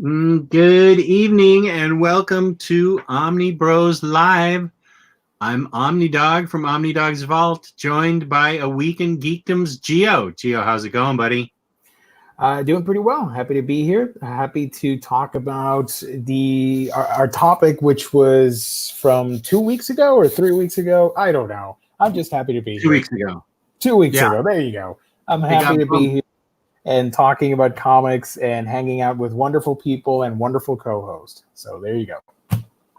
Good evening and welcome to Omnibros Live. I'm Omnidog from Omnidog's Vault, joined by a Weekend Geekdom's Geo. Geo, how's it going, buddy? Doing pretty well. Happy to be here. Happy to talk about our topic, which was from 2 weeks ago or 3 weeks ago. I don't know. I'm just happy to be here. 2 weeks ago. 2 weeks ago. There you go. I'm happy to be here and talking about comics and hanging out with wonderful people and wonderful co-hosts. So there you go.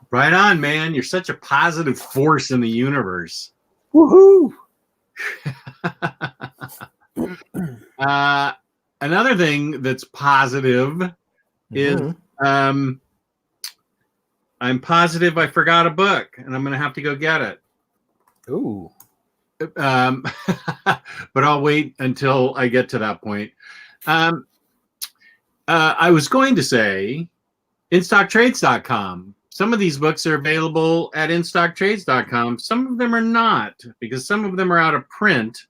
Right on, man. You're such a positive force in the universe. Woohoo! Another thing that's positive is I'm positive I forgot a book and I'm going to have to go get it. Ooh. But I'll wait until I get to that point. I was going to say InStockTrades.com. Some of these books are available at InStockTrades.com. Some of them are not, because some of them are out of print.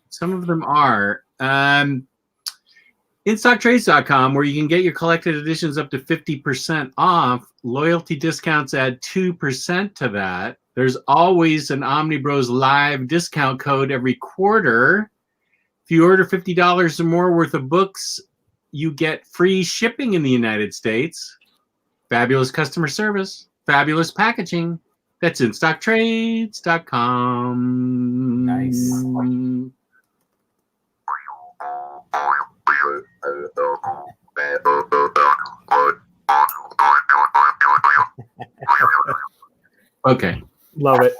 Some of them are. InStockTrades.com, where you can get your collected editions up to 50% off. Loyalty discounts add 2% to that. There's always an Omnibroslive discount code every quarter. If you order $50 or more worth of books, you get free shipping in the United States. Fabulous customer service, fabulous packaging. That's InStockTrades.com. Nice. Okay. Love it.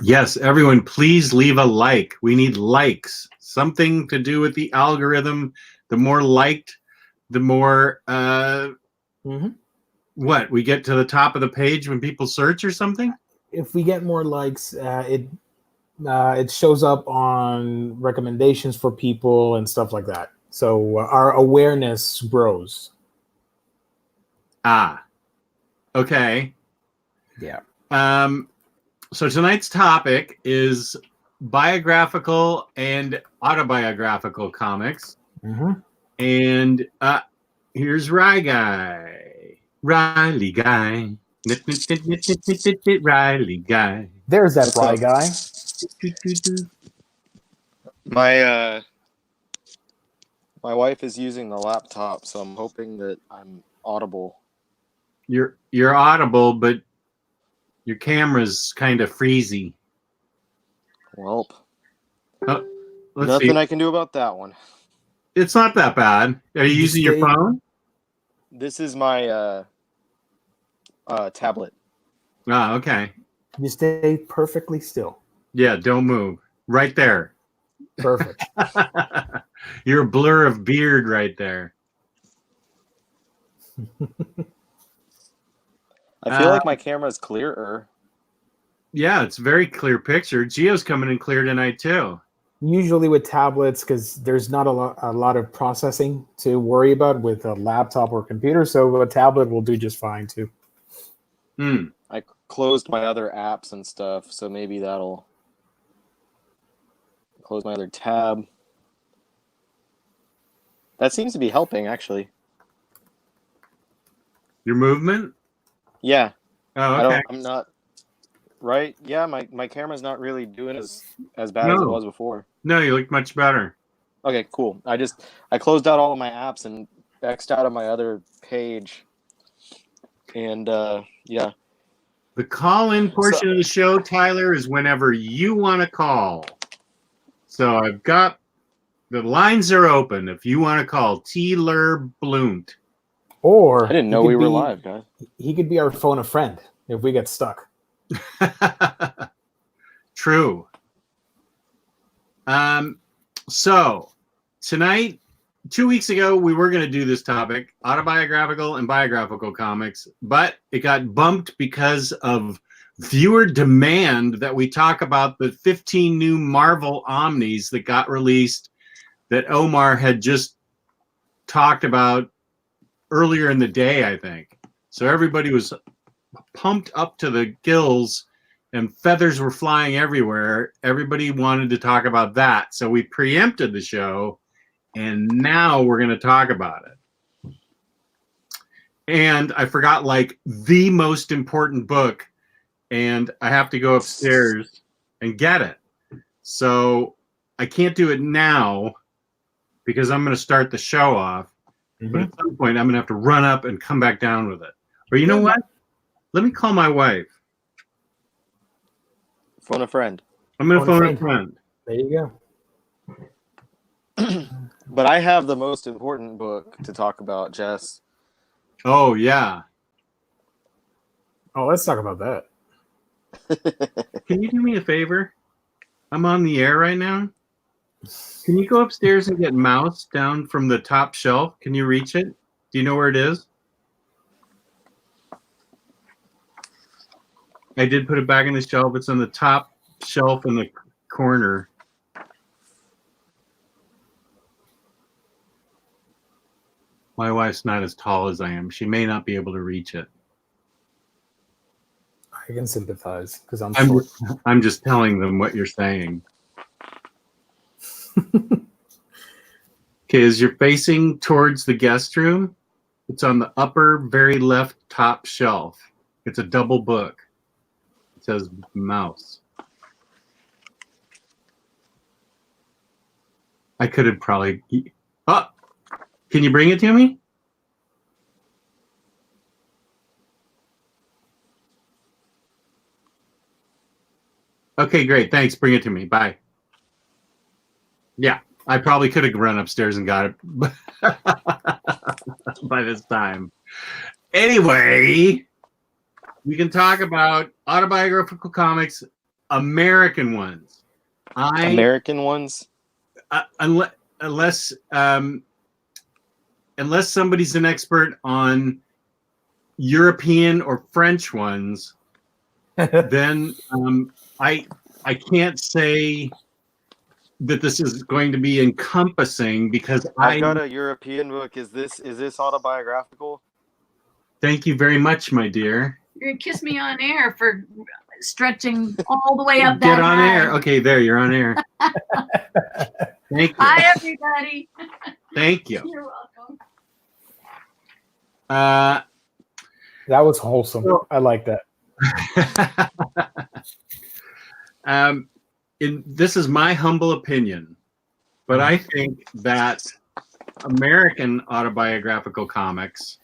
Yes, everyone, please leave a like. We need likes. Something to do with the algorithm. The more liked, the more what? We get to the top of the page when people search or something? If we get more likes, it shows up on recommendations for people and stuff like that. So our awareness grows. Okay. Yeah. So tonight's topic is biographical and autobiographical comics. And here's Ryley guy. Ryley guy. Ryley guy. There's that Ryley guy. My wife is using the laptop, so I'm hoping that I'm audible. You're audible, but your camera's kind of freezy. Well, let's nothing see. I can do about that one. It's not that bad. Are you using your phone? This is my tablet. Okay. You stay perfectly still. Yeah, don't move. Right there. Perfect. You're a blur of beard right there. I feel like my camera is clearer. Yeah, it's a very clear picture. Geo's coming in clear tonight too. Usually with tablets, because there's not a lot of processing to worry about with a laptop or computer, so a tablet will do just fine too. I closed my other apps and stuff, so maybe that'll close my other tab. That seems to be helping, actually. Your movement? Yeah. Oh, okay. I'm not right. Yeah, my camera's not really doing as bad as it was before. No, you look much better. Okay, cool. I closed out all of my apps and X'd out of my other page. And yeah. The call-in portion of the show, Tyler, is whenever you want to call. So I've got the lines are open if you want to call Tyler Blunt. Or I didn't know we were live, guys. He could be our phone a friend if we get stuck. True. So tonight, 2 weeks ago, we were going to do this topic, autobiographical and biographical comics, but it got bumped because of viewer demand that we talk about the 15 new Marvel Omnis that got released that Omar had just talked about earlier in the day, I think. So everybody was pumped up to the gills and feathers were flying everywhere. Everybody wanted to talk about that. So we preempted the show and now we're going to talk about it. and I forgot like the most important book, and I have to go upstairs and get it. So I can't do it now because I'm going to start the show off. But at some point, I'm going to have to run up and come back down with it. Or you know what? Let me call my wife. Phone a friend. I'm going to phone a friend. There you go. But I have the most important book to talk about, Jess. Oh, yeah. Oh, let's talk about that. Can you do me a favor? I'm on the air right now. Can you go upstairs and get Mouse down from the top shelf? Can you reach it? Do you know where it is? I did put it back in the shelf. It's on the top shelf in the corner. My wife's not as tall as I am. She may not be able to reach it. I can sympathize because I'm short. I'm just telling them what you're saying. Okay, as you're facing towards the guest room, it's on the upper very left top shelf. It's a double book. It says Mouse. I could have probably... Oh! Can you bring it to me? Okay, great. Thanks. Bring it to me. Bye. Yeah, I probably could have run upstairs and got it by this time. Anyway, we can talk about autobiographical comics, American ones. American ones? Unless somebody's an expert on European or French ones, then I can't say that this is going to be encompassing because I've got a European book. Is this autobiographical? Thank you very much, my dear. You're gonna kiss me on air for stretching all the way up that Get on high. air. Okay, there, you're on air. Thank you. Hi, everybody. Thank you. You're welcome. That was wholesome. I like that. This is my humble opinion, but I think that American autobiographical comics,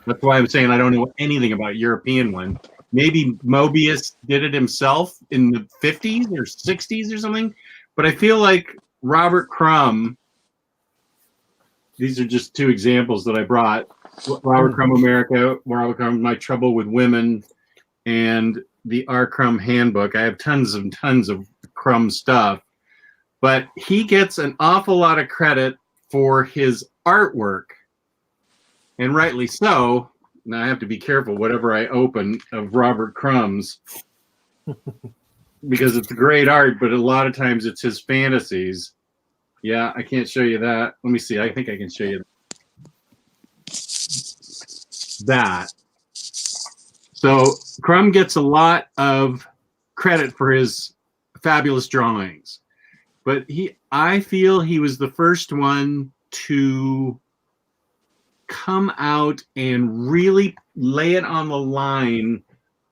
that's why I'm saying I don't know anything about European one. Maybe Mobius did it himself in the 50s or 60s or something, but I feel like Robert Crumb, these are just two examples that I brought. Robert Crumb America, Robert Crumb My Trouble with Women, and the R. Crumb Handbook. I have tons and tons of Crumb stuff, but he gets an awful lot of credit for his artwork, and rightly so. Now I have to be careful whatever I open of Robert Crumb's because it's great art, but a lot of times it's his fantasies. Yeah, I can't show you that. Let me see. I think I can show you that. So Crumb gets a lot of credit for his fabulous drawings, but I feel he was the first one to come out and really lay it on the line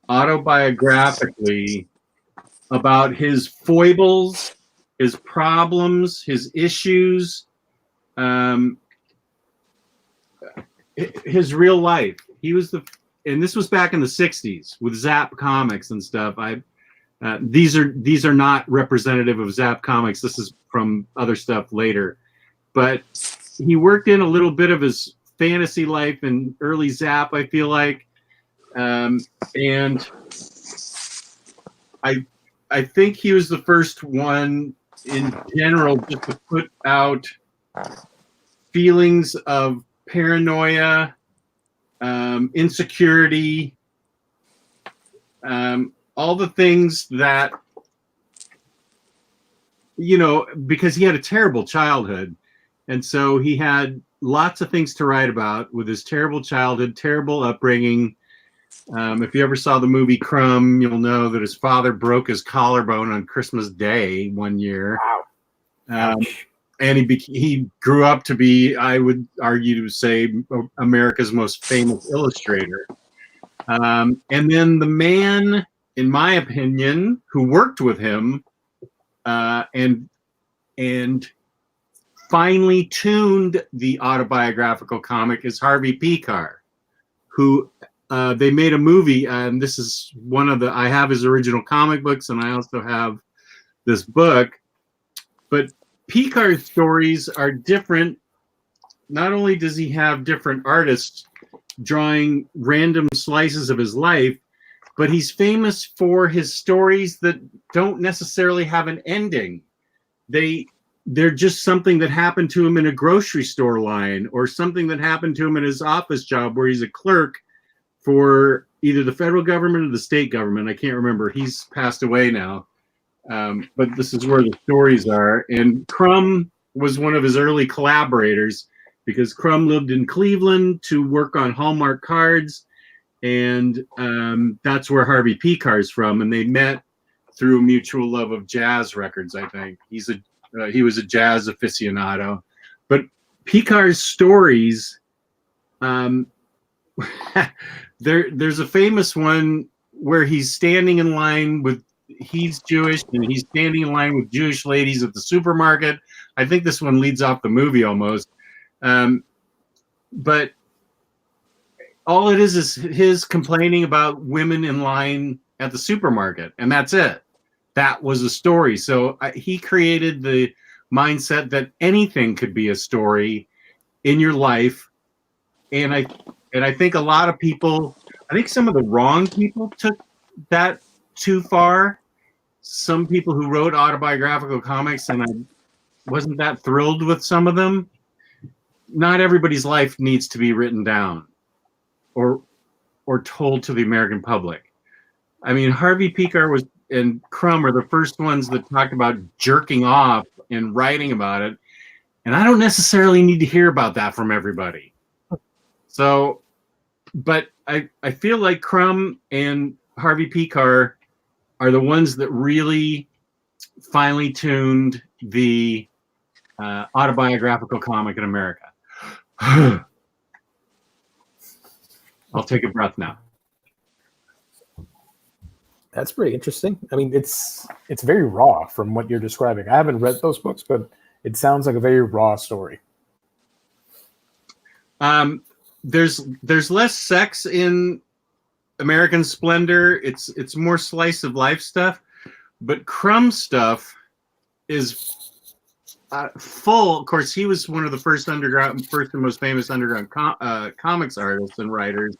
autobiographically about his foibles, his problems, his issues, his real life. He was and this was back in the 60s with Zap Comics and stuff. These are not representative of Zap Comics. This is from other stuff later, but he worked in a little bit of his fantasy life in early Zap, I feel like, and I think he was the first one in general just to put out feelings of paranoia, insecurity, all the things that, because he had a terrible childhood. And so he had lots of things to write about with his terrible childhood, terrible upbringing. If you ever saw the movie Crumb, you'll know that his father broke his collarbone on Christmas Day one year. Wow. and he grew up to be, I would argue to say, America's most famous illustrator. And then the man, in my opinion, who worked with him and finally tuned the autobiographical comic is Harvey Pekar, who they made a movie, and this is one of I have his original comic books, and I also have this book. But Pekar's stories are different. Not only does he have different artists drawing random slices of his life, but he's famous for his stories that don't necessarily have an ending. They're just something that happened to him in a grocery store line, or something that happened to him in his office job where he's a clerk for either the federal government or the state government. I can't remember. He's passed away now. But this is where the stories are. And Crumb was one of his early collaborators, because Crumb lived in Cleveland to work on Hallmark cards. And that's where Harvey Pekar's from. And they met through a mutual love of jazz records, I think. He was a jazz aficionado. But Pekar's stories, there's a famous one where he's standing in line with, he's Jewish, and he's standing in line with Jewish ladies at the supermarket. I think this one leads off the movie almost. But all it is his complaining about women in line at the supermarket, and that's it. That was a story. So he created the mindset that anything could be a story in your life. And I think a lot of people, I think some of the wrong people took that too far. Some people who wrote autobiographical comics, and I wasn't that thrilled with some of them. Not everybody's life needs to be written down or told to the American public. I mean, Harvey Pekar and Crumb are the first ones that talked about jerking off and writing about it. And I don't necessarily need to hear about that from everybody. So, but I feel like Crumb and Harvey Pekar are the ones that really finely tuned the autobiographical comic in America. I'll take a breath now. That's pretty interesting. I mean, it's very raw from what you're describing. I haven't read those books, but it sounds like a very raw story. There's less sex in American Splendor. It's more slice of life stuff, but Crumb stuff is full. Of course, he was one of the first and most famous underground comics artists and writers.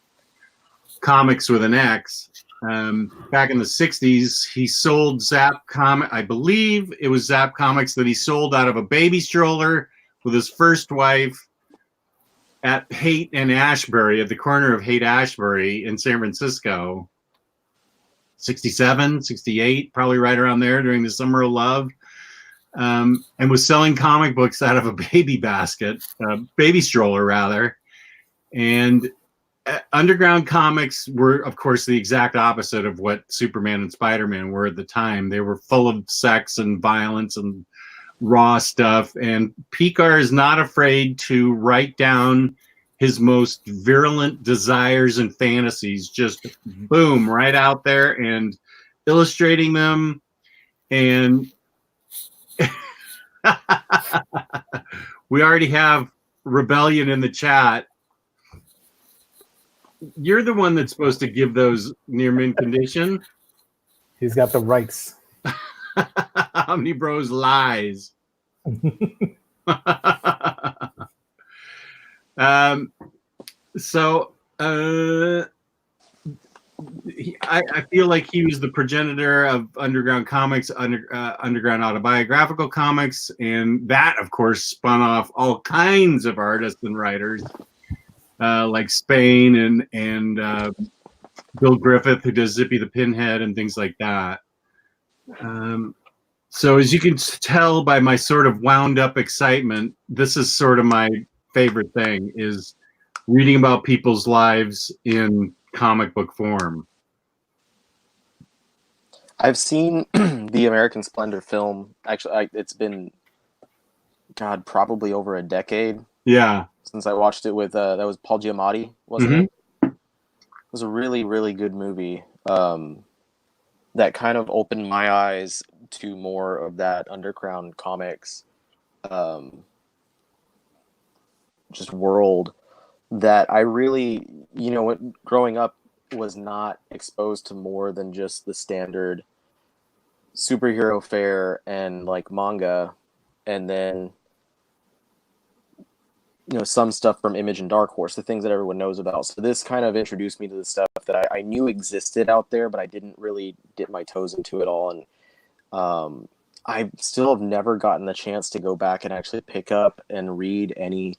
Comics with an X. Back in the 60s, he sold Zap Comics. I believe it was Zap Comics that he sold out of a baby stroller with his first wife at Haight and Ashbury, at the corner of Haight-Ashbury in San Francisco. 67, 68, probably right around there during the Summer of Love. And was selling comic books out of a baby basket, baby stroller rather. And underground comics were, of course, the exact opposite of what Superman and Spider-Man were at the time. They were full of sex and violence and raw stuff. And Pekar is not afraid to write down his most virulent desires and fantasies, just boom, right out there, and illustrating them. And we already have Rebellion in the chat. You're the one that's supposed to give those near mint condition. He's got the rights. Omnibros lies. I feel like he was the progenitor of underground comics, underground autobiographical comics, and that, of course, spun off all kinds of artists and writers, like Spain and Bill Griffith, who does Zippy the Pinhead and things like that. So as you can tell by my sort of wound up excitement, this is sort of my favorite thing, is reading about people's lives in comic book form. I've seen the American Splendor film. Actually, it's been God, probably over a decade Yeah. since I watched it with that was Paul Giamatti, wasn't Mhm. it? It was a really, really good movie. That kind of opened my eyes to more of that underground comics, just world that I really, growing up was not exposed to more than just the standard superhero fare and like manga, and then some stuff from Image and Dark Horse, the things that everyone knows about. So this kind of introduced me to the stuff that I knew existed out there, but I didn't really dip my toes into it all. And I still have never gotten the chance to go back and actually pick up and read any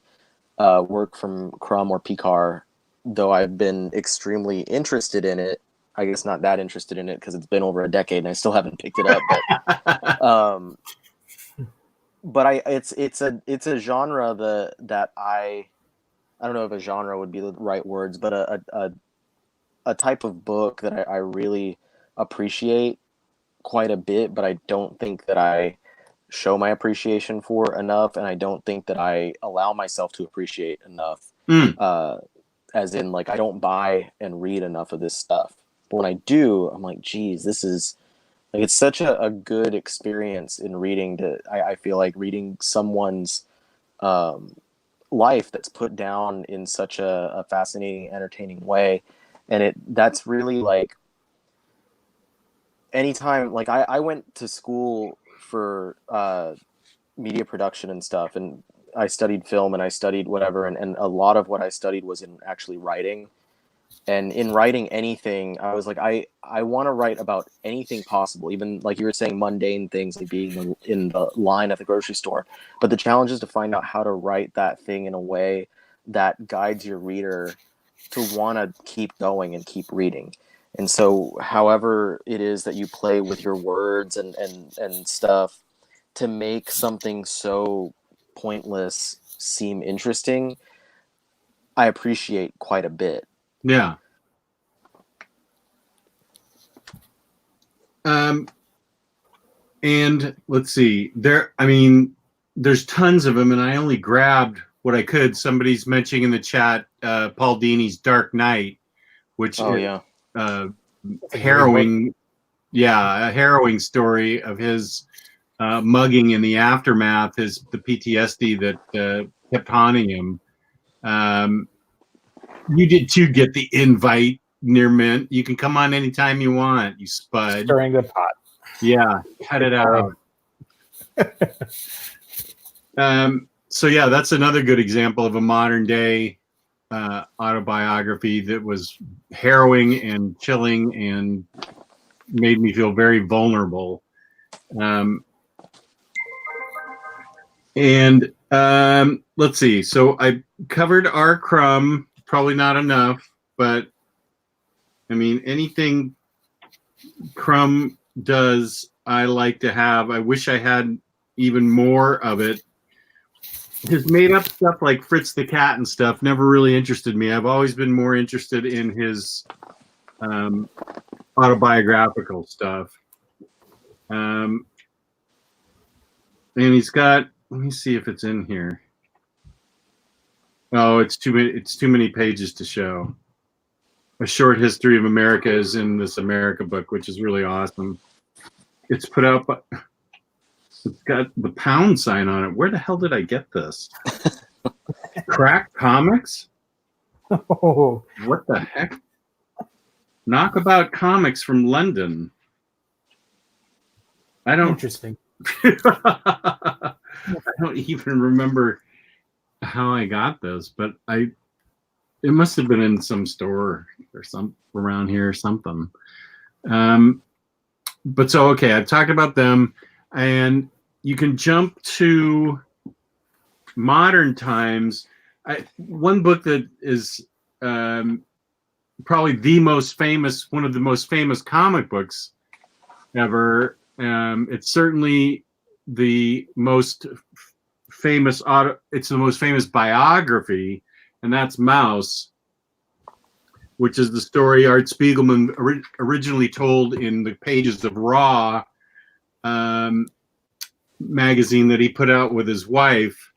work from Crumb or Picard, though I've been extremely interested in it. I guess not that interested in it because it's been over a decade and I still haven't picked it up. But it's a genre that I don't know if a genre would be the right words, but a type of book that I really appreciate quite a bit, but I don't think that I show my appreciation for enough, and I don't think that I allow myself to appreciate enough. As in, like, I don't buy and read enough of this stuff. But when I do, I'm like, geez, this is like, it's such a good experience in reading. I feel like reading someone's life that's put down in such a fascinating, entertaining way, and that's really like anytime. Like I went to school for media production and stuff, and I studied film and I studied whatever, and a lot of what I studied was in actually writing. And in writing anything, I was like, I want to write about anything possible, even like you were saying, mundane things like being in the line at the grocery store. But the challenge is to find out how to write that thing in a way that guides your reader to want to keep going and keep reading. And so however it is that you play with your words and stuff to make something so pointless seem interesting, I appreciate quite a bit. Yeah. And let's see. There's tons of them, and I only grabbed what I could. Somebody's mentioning in the chat Paul Dini's Dark Knight, which is harrowing. Yeah, a harrowing story of his mugging in the aftermath, the PTSD that kept haunting him. You did too get the invite, Near Mint. You can come on anytime you want, you spud. Stirring the pot. Yeah, cut it out. So yeah, that's another good example of a modern day autobiography that was harrowing and chilling and made me feel very vulnerable. Let's see. So I covered R. Crumb. Probably not enough, but I mean, anything Crumb does, I like to have. I wish I had even more of it. His made up stuff like Fritz the Cat and stuff never really interested me. I've always been more interested in his autobiographical stuff. And he's got, let me see if it's in here. Oh, it's too many pages to show. A Short History of America is in this America book, which is really awesome. It's put out by, it's got the pound sign on it. Where the hell did I get this? Crack Comics? Oh, What the heck? Knockabout Comics from London. I don't interesting. I don't even remember how I got this, but it must have been in some store or some around here or something. But so, okay, I've talked about them, and you can jump to modern times. One book that is probably the most famous, one of the most famous comic books ever. It's certainly the most famous it's the most famous biography, and that's Mouse, which is the story Art Spiegelman originally told in the pages of Raw. magazine that he put out with his wife,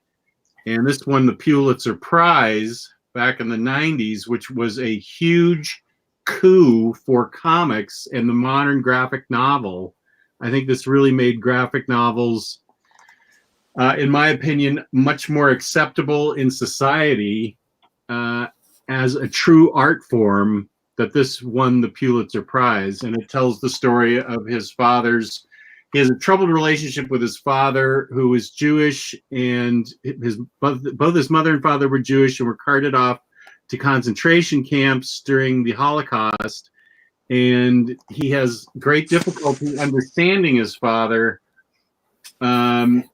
and this won the Pulitzer Prize back in the 90s, which was a huge coup for comics and the modern graphic novel. I think this really made graphic novels, in my opinion, much more acceptable in society as a true art form, that this won the Pulitzer Prize. And it tells the story of his father's. He has a troubled relationship with his father, who is Jewish, and both his mother and father were Jewish and were carted off to concentration camps during the Holocaust. And he has great difficulty understanding his father, understanding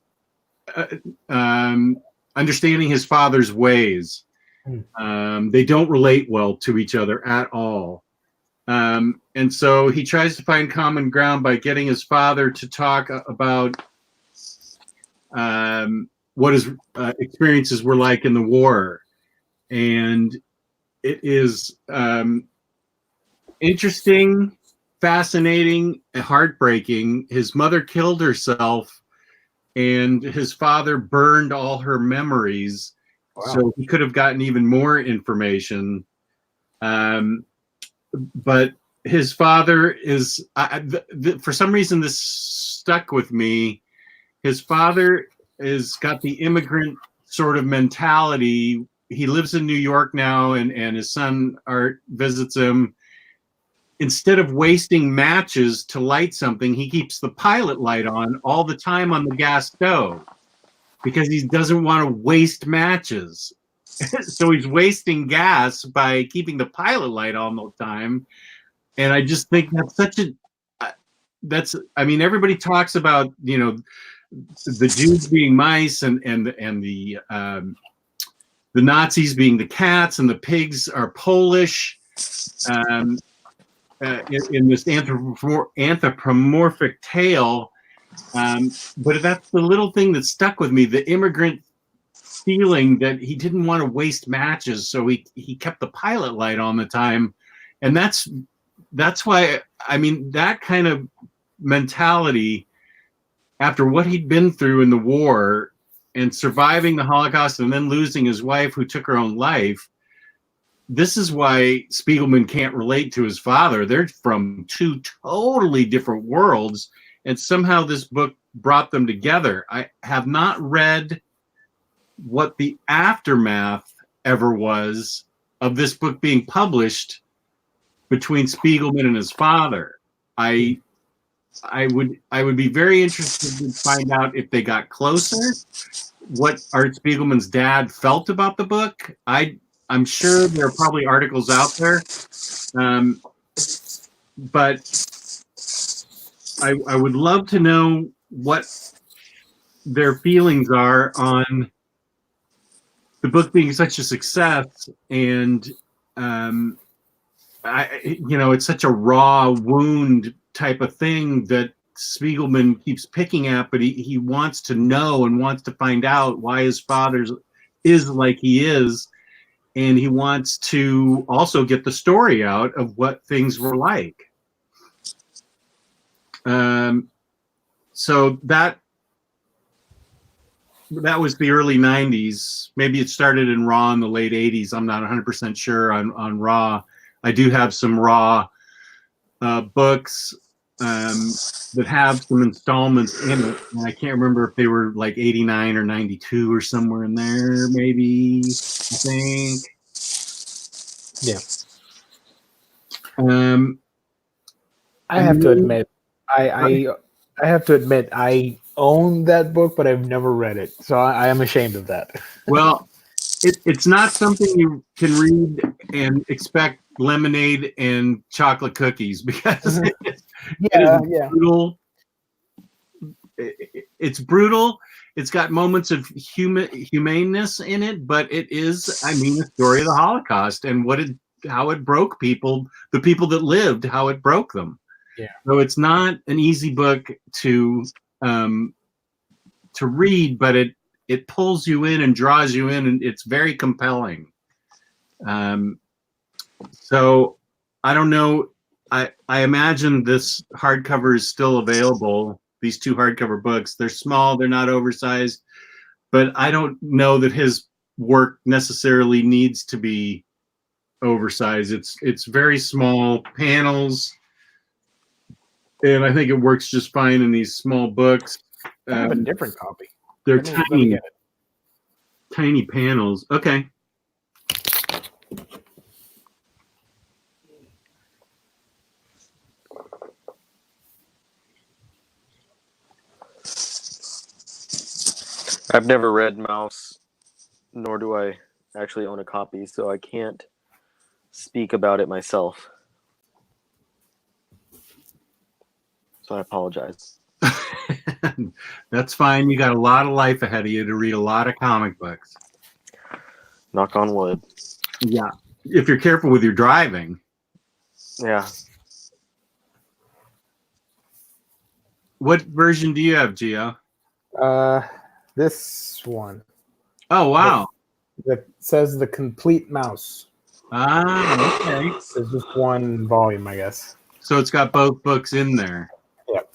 his father's ways. They don't relate well to each other at all. And so he tries to find common ground by getting his father to talk about what his experiences were like in the war. And it is interesting, fascinating, and heartbreaking. His mother killed herself, and his father burned all her memories. Wow. So he could have gotten even more information. But his father is, for some reason, this stuck with me. His father has got the immigrant sort of mentality. He lives in New York now, and his son Art visits him. Instead of wasting matches to light something, he keeps the pilot light on all the time on the gas stove because he doesn't want to waste matches. So he's wasting gas by keeping the pilot light on the time. And I just think that's such a, I mean, everybody talks about, you know, the Jews being mice and the Nazis being the cats and the pigs are Polish. In this anthropomorphic tale, but that's the little thing that stuck with me, the immigrant feeling that he didn't want to waste matches, so he kept the pilot light on the time. And that's why, I mean, that kind of mentality, after what he'd been through in the war and surviving the Holocaust and then losing his wife who took her own life, this is why Spiegelman can't relate to his father. They're from two totally different worlds, and somehow this book brought them together. I have not read what the aftermath ever was of this book being published between Spiegelman and his father. I would be very interested to find out if they got closer, what Art Spiegelman's dad felt about the book. I'm sure there are probably articles out there, but I would love to know what their feelings are on the book being such a success. And, you know, it's such a raw wound type of thing that Spiegelman keeps picking at, but he wants to know and wants to find out why his father is like he is. And he wants to also get the story out of what things were like. So that was the early 90s. Maybe it started in Raw in the late 80s. I'm not 100% sure on Raw. I do have some Raw books that have some installments in it. And I can't remember if they were like 89 or 92 or somewhere in there, maybe, I think. Yeah. I have to admit, I have to admit, I own that book, but I've never read it. So I am ashamed of that. Well, it's not something you can read and expect lemonade and chocolate cookies, because it's brutal. It's brutal. It's got moments of humaneness in it, but it is, I mean, the story of the Holocaust and how it broke people, the people that lived, how it broke them. Yeah. So it's not an easy book to read, but it pulls you in and draws you in, and it's very compelling. So I don't know. I imagine this hardcover is still available. these 2 hardcover books. They're small, they're not oversized, but I don't know that his work necessarily needs to be oversized. It's very small panels, and I think it works just fine in these small books. I have a different copy. They're Let me tiny, get it. tiny panels. Okay. I've never read Mouse, nor do I actually own a copy, so I can't speak about it myself. So I apologize. That's fine. You got a lot of life ahead of you to read a lot of comic books. Knock on wood. Yeah. If you're careful with your driving. Yeah. What version do you have, Gio? This one. Oh, wow. That says the complete mouse. Ah, okay. There's just one volume, I guess. So it's got both books in there. Yep.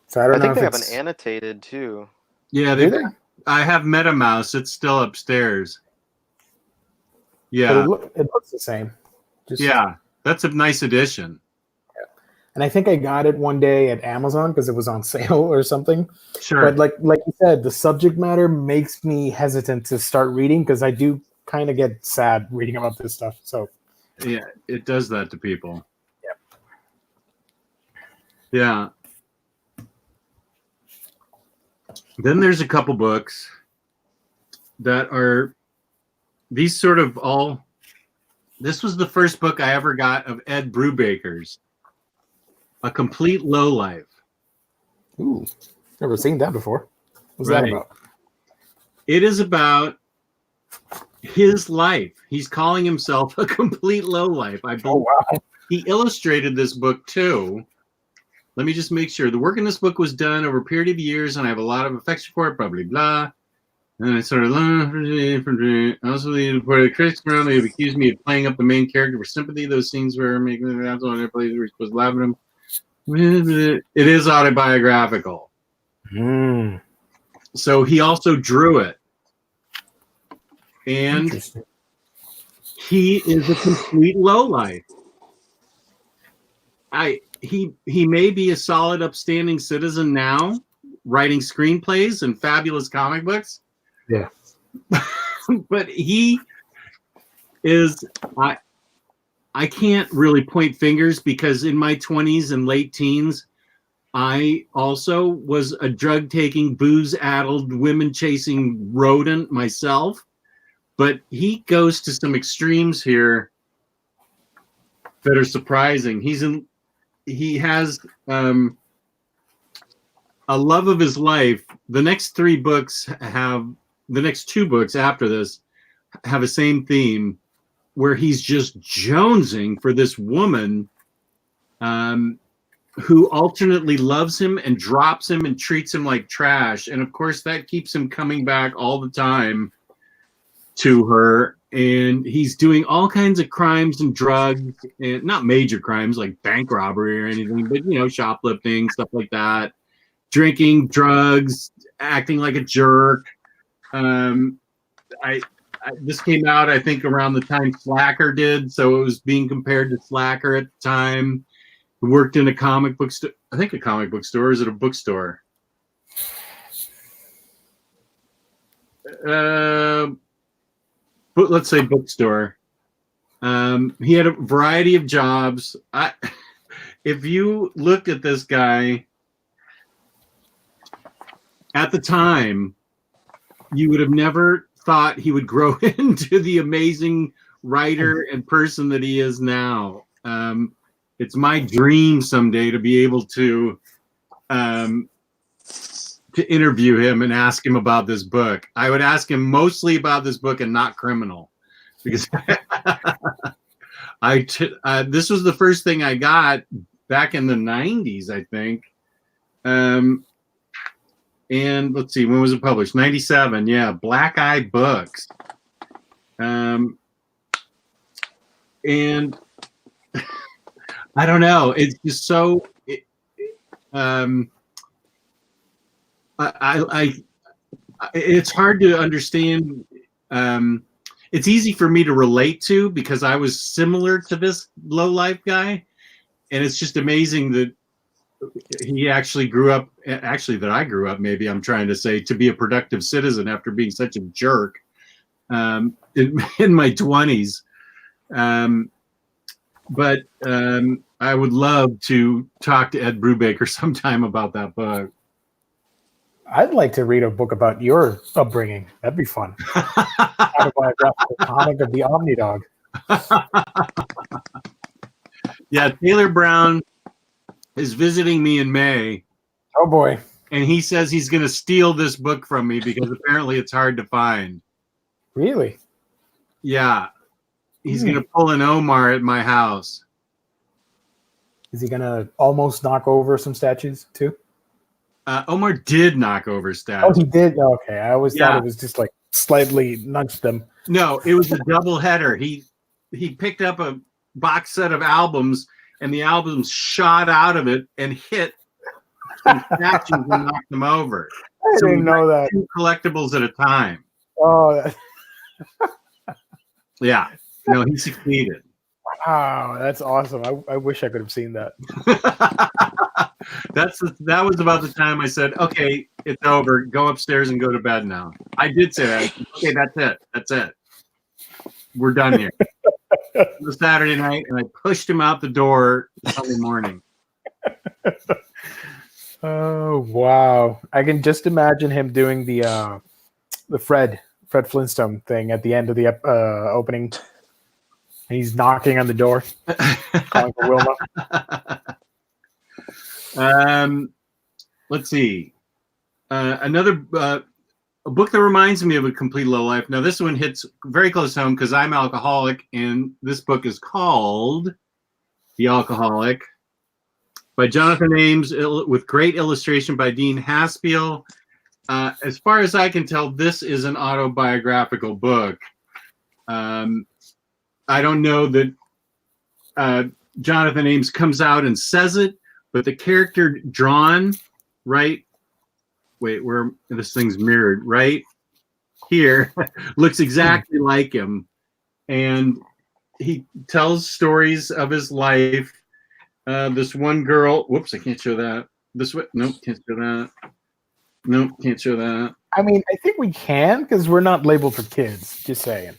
So I don't I know think if they have an it's annotated too. Yeah, Do they. they? I have MetaMouse. It's still upstairs. But Yeah, it looks the same. Just, yeah. That's a nice addition. And I think I got it one day at Amazon because it was on sale or something. Sure. But like you said, the subject matter makes me hesitant to start reading because I do kind of get sad reading about this stuff. So Yeah, it does that to people. Yep. Yeah. Then there's a couple books that are these sort of all. This was the first book I ever got of Ed Brubaker's A Complete Lowlife. ooh, never seen that before. What's Right. that about? It is about his life. He's calling himself a complete lowlife. I Oh believe wow. he illustrated this book too. Let me just make sure. The work in this book was done over a period of years, and I have a lot of affection for it, blah, blah, blah. And I sort of also the critics around they have accused me of playing up the main character for sympathy. Those scenes where making that's on airplanes we're supposed to laugh at him. It is autobiographical. Mm, So he also drew it. And interesting. he is a complete lowlife. He may be a solid, upstanding citizen now, writing screenplays and fabulous comic books. Yeah. But he is I can't really point fingers because in my 20s and late teens, I also was a drug-taking, booze-addled, women-chasing rodent myself. But he goes to some extremes here that are surprising. He has a love of his life. The next 3 books the next 2 books after this have the same theme where he's just jonesing for this woman who alternately loves him and drops him and treats him like trash. And of course that keeps him coming back all the time to her, and he's doing all kinds of crimes and drugs, and not major crimes like bank robbery or anything, but shoplifting, stuff like that, drinking, drugs, acting like a jerk. This came out, I think, around the time Slacker did, so it was being compared to Slacker at the time. He worked in a comic book store. I think a comic book store. Or is it a bookstore? But let's say bookstore. He had a variety of jobs. If you looked at this guy at the time, you would have never thought he would grow into the amazing writer and person that he is now. It's my dream someday to be able to interview him and ask him about this book. I would ask him mostly about this book and not criminal, because this was the first thing I got back in the 90s, I think. And let's see, when was it published? 97. Yeah, Black Eye Books. And I don't know. It's just so It's hard to understand. It's easy for me to relate to because I was similar to this low life guy, and it's just amazing that he actually grew up. Actually, that I grew up. Maybe I'm trying to say to be a productive citizen after being such a jerk in my 20s. But I would love to talk to Ed Brubaker sometime about that book. I'd like to read a book about your upbringing. That'd be fun. Autobiographical comic of the Omnidog. Yeah, Taylor Brown is visiting me in May. Oh boy. And he says he's going to steal this book from me because apparently it's hard to find. Really? Yeah. He's going to pull an Omar at my house. Is he going to almost knock over some statues too? Omar did knock over statues. Oh, he did? Okay. I always thought it was just like slightly nudged them. No, it was a double header. He picked up a box set of albums, and the albums shot out of it and hit some statues and knocked them over. I didn't know that. 2 collectibles at a time. Oh, yeah. No, he succeeded. Wow, that's awesome. I wish I could have seen that. That was about the time I said, okay, it's over. Go upstairs and go to bed now. I did say that. Okay, that's it. We're done here. It was Saturday night, and I pushed him out the door Sunday morning. Oh, wow. I can just imagine him doing the Fred Flintstone thing at the end of the opening. He's knocking on the door, calling for Wilma. Let's see. Another a book that reminds me of A Complete Low Life. Now, this one hits very close home because I'm alcoholic, and this book is called The Alcoholic by Jonathan Ames, with great illustration by Dean Haspiel. As far as I can tell, this is an autobiographical book. I don't know that Jonathan Ames comes out and says it, but the character drawn right, wait, where this thing's mirrored right here, looks exactly like him, and he tells stories of his life. This one girl, whoops, I can't show that. This way, nope, can't show that. Nope, can't show that. I mean, I think we can because we're not labeled for kids. Just saying.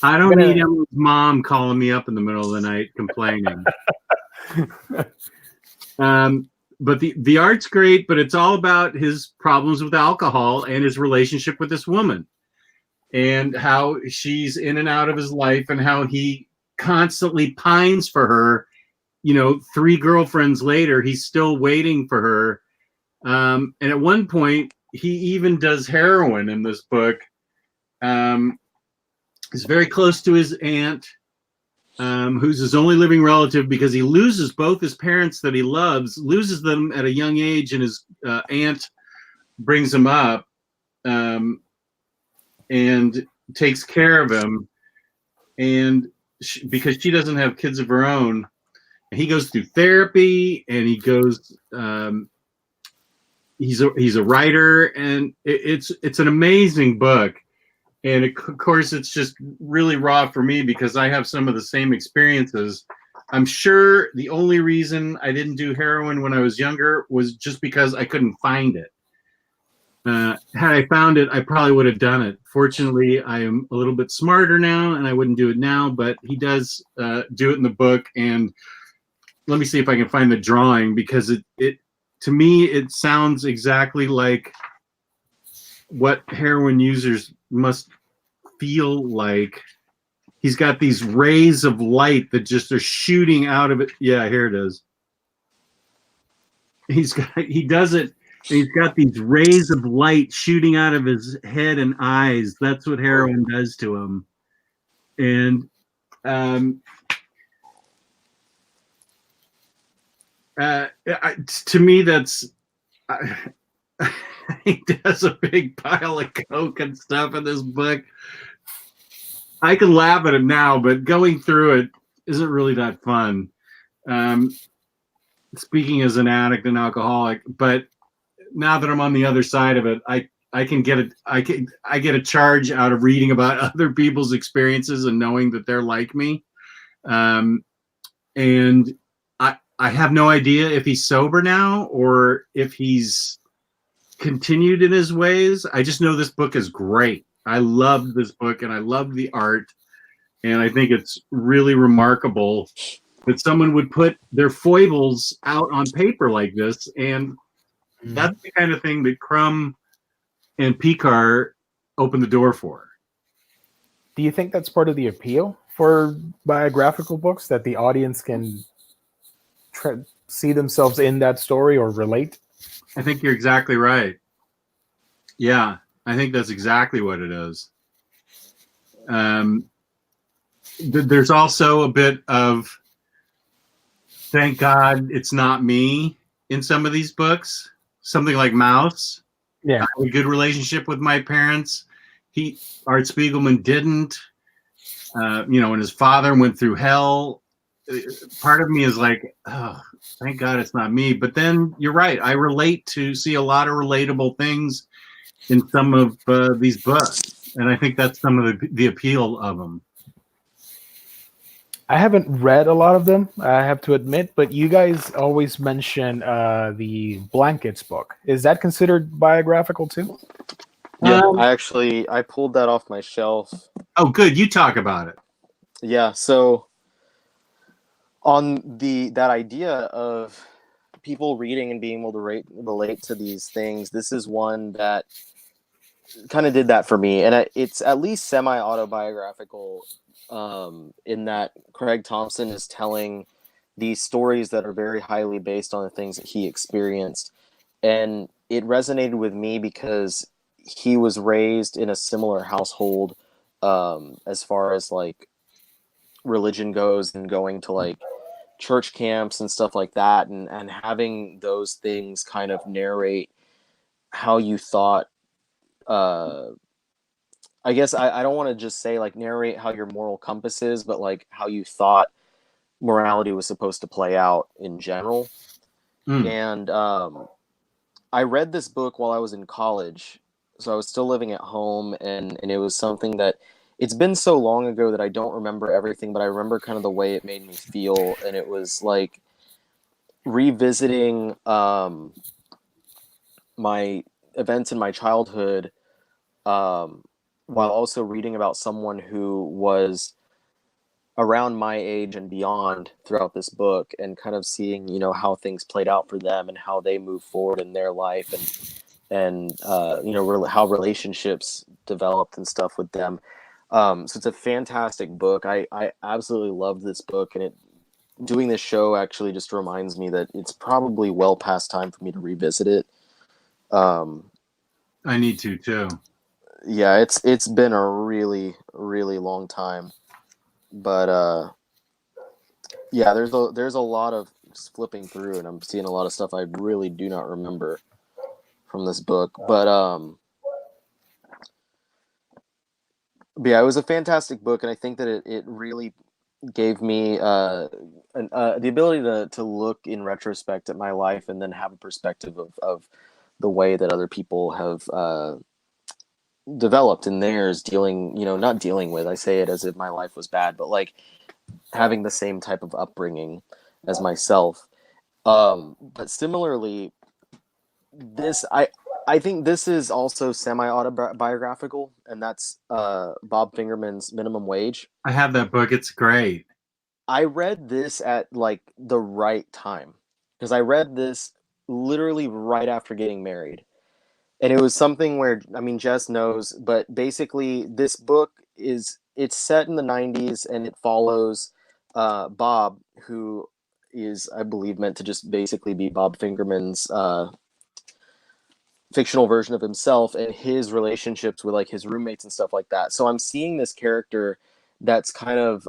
I don't need Emily's mom calling me up in the middle of the night complaining. But the art's great, but it's all about his problems with alcohol and his relationship with this woman and how she's in and out of his life and how he constantly pines for her. 3 girlfriends later, he's still waiting for her. And at one point, he even does heroin in this book. He's very close to his aunt, who's his only living relative because he loses both his parents that he loves, loses them at a young age, and his aunt brings him up and takes care of him. And because she doesn't have kids of her own, he goes through therapy, and he goes. He's a writer, and it's an amazing book. And of course, it's just really raw for me because I have some of the same experiences. I'm sure the only reason I didn't do heroin when I was younger was just because I couldn't find it. Had I found it, I probably would have done it. Fortunately, I am a little bit smarter now, and I wouldn't do it now, but he does do it in the book. And let me see if I can find the drawing because it to me, it sounds exactly like what heroin users must feel like. He's got these rays of light that just are shooting out of it. Yeah, here it is. He does it. He's got these rays of light shooting out of his head and eyes. That's what heroin does to him. And to me, that's he does a big pile of coke and stuff in this book. I can laugh at it now, but going through it isn't really that fun. speaking as an addict and alcoholic, but now that I'm on the other side of it, I get a charge out of reading about other people's experiences and knowing that they're like me. And I have no idea if he's sober now or if he's continued in his ways. I just know this book is great. I loved this book and I loved the art. And I think it's really remarkable that someone would put their foibles out on paper like this. And that's the kind of thing that Crumb and Picard opened the door for. Do you think that's part of the appeal for biographical books, that the audience can see themselves in that story or relate? I think you're exactly right. Yeah, I think that's exactly what it is. There's also a bit of thank God it's not me in some of these books. Something like Mouse. Yeah. I have a good relationship with my parents. Art Spiegelman didn't. And his father went through hell. Part of me is like, oh, thank God it's not me. But then you're right. I see a lot of relatable things in some of these books. And I think that's some of the appeal of them. I haven't read a lot of them, I have to admit, but you guys always mention the Blankets book. Is that considered biographical too? Yeah, I pulled that off my shelf. Oh, good. You talk about it. Yeah, so on that idea of people reading and being able to relate to these things, this is one that kind of did that for me. And it's at least semi-autobiographical in that Craig Thompson is telling these stories that are very highly based on the things that he experienced. And it resonated with me because he was raised in a similar household as far as like religion goes, and going to like church camps and stuff like that, and having those things kind of narrate how you thought, I guess I don't want to just say like narrate how your moral compass is, but like how you thought morality was supposed to play out in general. And I read this book while I was in college, so I was still living at home, and it was something that, it's been so long ago that I don't remember everything, but I remember kind of the way it made me feel. And it was like revisiting my events in my childhood, while also reading about someone who was around my age and beyond throughout this book, and kind of seeing, how things played out for them and how they move forward in their life, and how relationships developed and stuff with them. So it's a fantastic book. I absolutely love this book, and doing this show actually just reminds me that it's probably well past time for me to revisit it. I need to too. Yeah, it's been a really, really long time, but yeah, there's a lot of just flipping through, and I'm seeing a lot of stuff I really do not remember from this book, but yeah, it was a fantastic book, and I think that it really gave me the ability to look in retrospect at my life, and then have a perspective of the way that other people have developed in theirs, not dealing with, I say it as if my life was bad, but like having the same type of upbringing as myself. But similarly, I think this is also semi-autobiographical, and that's Bob Fingerman's Minimum Wage. I have that book. It's great. I read this at like the right time, because I read this literally right after getting married. And it was something where, I mean, Jess knows, but basically this book it's set in the 90s, and it follows Bob, who is, I believe, meant to just basically be Bob Fingerman's fictional version of himself, and his relationships with like his roommates and stuff like that. So I'm seeing this character that's kind of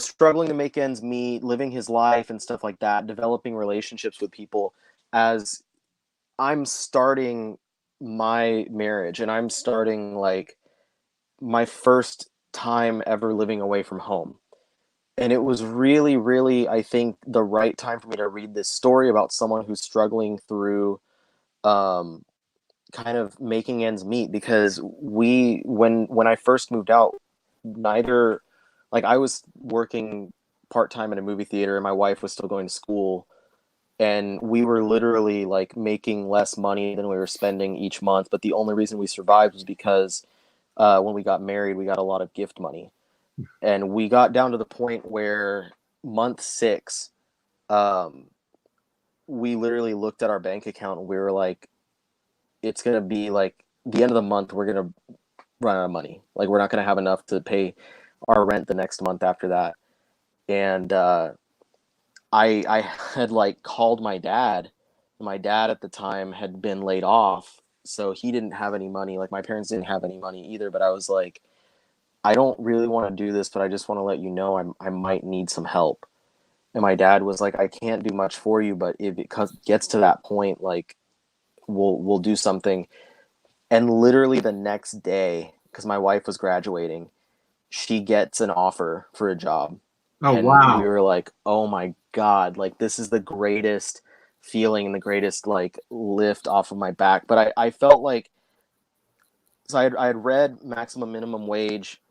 struggling to make ends meet, living his life and stuff like that, developing relationships with people, as I'm starting my marriage, and I'm starting like my first time ever living away from home. And it was really, really, I think, the right time for me to read this story about someone who's struggling through kind of making ends meet, because when I first moved out, neither, like, I was working part-time in a movie theater and my wife was still going to school, and we were literally like making less money than we were spending each month, but the only reason we survived was because when we got married, we got a lot of gift money. And we got down to the point where month 6, we literally looked at our bank account and we were like, it's going to be like the end of the month, we're going to run out of money. Like, we're not going to have enough to pay our rent the next month after that. And I had like called my dad. My dad at the time had been laid off, so he didn't have any money. Like, my parents didn't have any money either, but I was like, I don't really want to do this, but I just want to let you know I might need some help. And my dad was like, I can't do much for you, but if it gets to that point, like, we'll do something. And literally the next day, because my wife was graduating, she gets an offer for a job. Oh, and wow. we were like, oh my God, like, this is the greatest feeling and the greatest like lift off of my back. But I felt like, so I had read Maximum Minimum Wage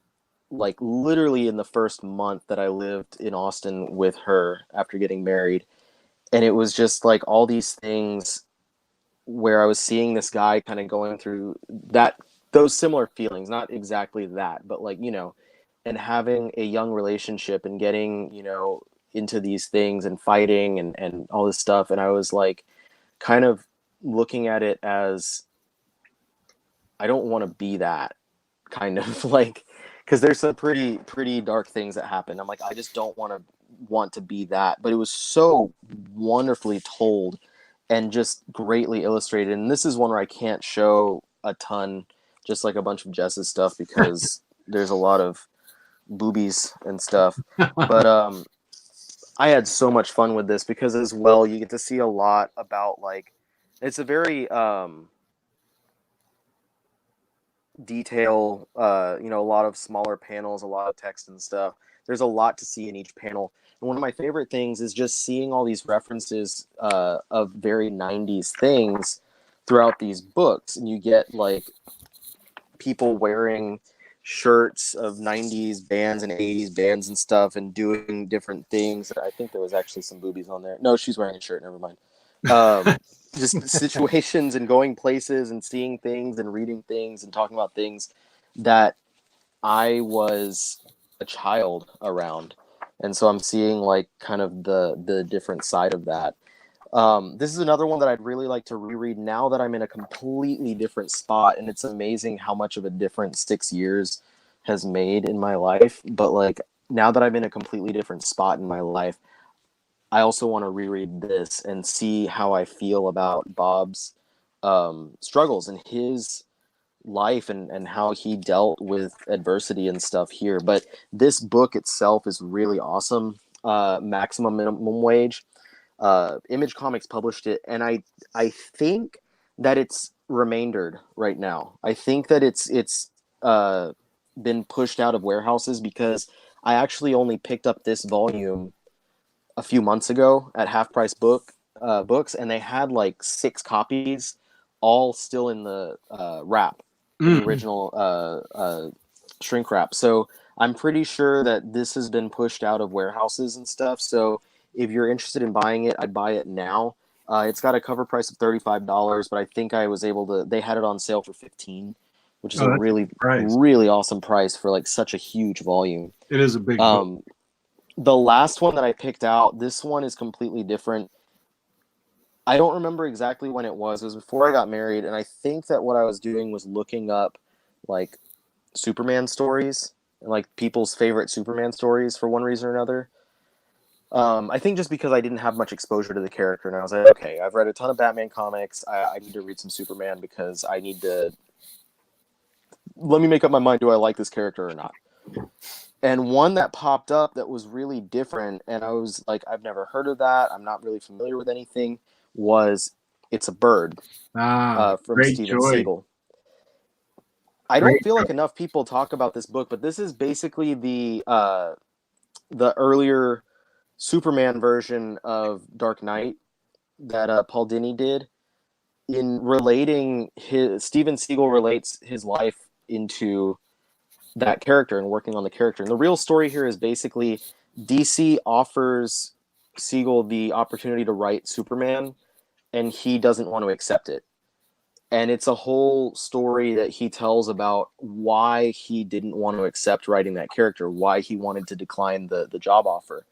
like literally in the first month that I lived in Austin with her after getting married. And it was just like all these things where I was seeing this guy kind of going through those similar feelings, not exactly that, but like, and having a young relationship and getting, into these things and fighting and all this stuff. And I was like, kind of looking at it as, I don't want to be that, kind of like, because there's some pretty dark things that happen. I'm like, I just don't want to be that. But it was so wonderfully told and just greatly illustrated. And this is one where I can't show a ton, just like a bunch of Jess's stuff, because there's a lot of boobies and stuff. But I had so much fun with this because, as well, you get to see a lot about, like, it's a very detail, a lot of smaller panels, a lot of text and stuff. There's a lot to see in each panel. And one of my favorite things is just seeing all these references of very 90s things throughout these books. And you get like people wearing shirts of 90s bands and 80s bands and stuff and doing different things. I think there was actually some boobies on there. No, she's wearing a shirt. Never mind. Just situations and going places and seeing things and reading things and talking about things that I was a child around. And so I'm seeing like kind of the different side of that. This is another one that I'd really like to reread now that I'm in a completely different spot. And it's amazing how much of a difference 6 years has made in my life. But like, now that I'm in a completely different spot in my life, I also want to reread this and see how I feel about Bob's struggles and his life and how he dealt with adversity and stuff here. But this book itself is really awesome. Maximum Minimum Wage. Image Comics published it, and I think that it's remaindered right now. I think that it's been pushed out of warehouses, because I actually only picked up this volume a few months ago at Half Price Books, and they had like 6 copies, all still in the wrap, the original shrink wrap. So I'm pretty sure that this has been pushed out of warehouses and stuff. So if you're interested in buying it, I'd buy it now. It's got a cover price of $35, but I think I was able to. They had it on sale for $15, which is a really, really awesome price for like such a huge volume. It is a big book. The last one that I picked out, this one is completely different. I don't remember exactly when it was. It was before I got married, and I think that what I was doing was looking up like Superman stories and like people's favorite Superman stories for one reason or another. I think just because I didn't have much exposure to the character, and I was like, okay, I've read a ton of Batman comics. I need to read some Superman because I need to. Let me make up my mind. Do I like this character or not? And one that popped up that was really different, and I was like, I've never heard of that. I'm not really familiar with anything. Was It's a Bird from Steven Seagal. I don't feel like enough people talk about this book, but this is basically the the earlier Superman version of Dark Knight that Paul Dini did. In relating Steven Seagle relates his life into that character and working on the character. And the real story here is basically DC offers Siegel the opportunity to write Superman, and he doesn't want to accept it. And it's a whole story that he tells about why he didn't want to accept writing that character, why he wanted to decline the job offer.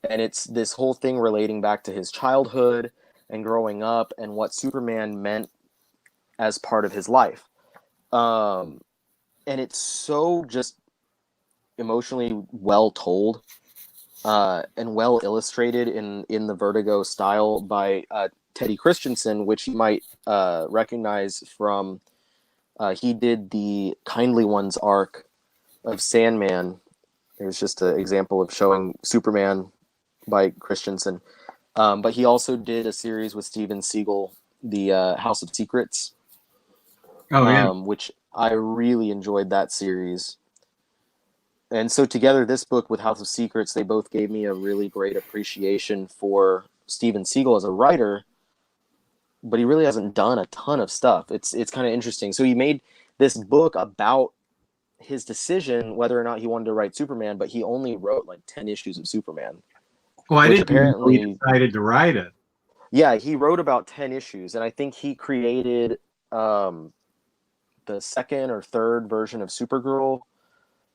And it's this whole thing relating back to his childhood and growing up and what Superman meant as part of his life. And it's so just emotionally well told and well illustrated in the Vertigo style by Teddy Christensen, which you might recognize from he did the Kindly Ones arc of Sandman. There's just an example of showing Superman by Christensen. But he also did a series with Steven Seagle, the House of Secrets, which I really enjoyed that series. And so together, this book with House of Secrets, they both gave me a really great appreciation for Steven Seagle as a writer, but he really hasn't done a ton of stuff. It's kind of interesting. So he made this book about his decision whether or not he wanted to write Superman, but he only wrote like 10 issues of Superman. Well, I didn't know he decided to write it. Yeah, he wrote about 10 issues, and I think he created the second or third version of Supergirl,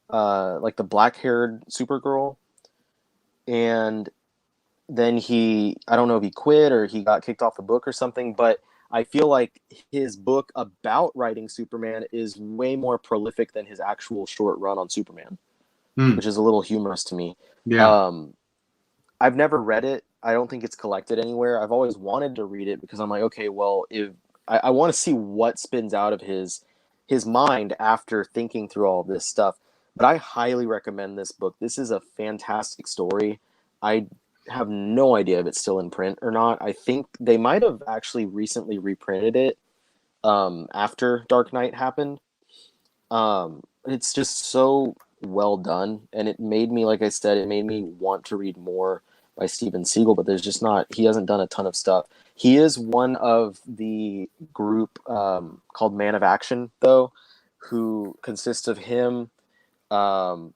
like the black-haired Supergirl. And then I don't know if he quit or he got kicked off the book or something, but I feel like his book about writing Superman is way more prolific than his actual short run on Superman, which is a little humorous to me. Yeah. I've never read it. I don't think it's collected anywhere. I've always wanted to read it because I'm like, okay, well, if I want to see what spins out of his mind after thinking through all of this stuff. But I highly recommend this book. This is a fantastic story. I have no idea if it's still in print or not. I think they might have actually recently reprinted it after Dark Knight happened. It's just so well done, and it made me, like I said, it made me want to read more by Steven Seagle, but he hasn't done a ton of stuff. He is one of the group called Man of Action, though, who consists of him, Joe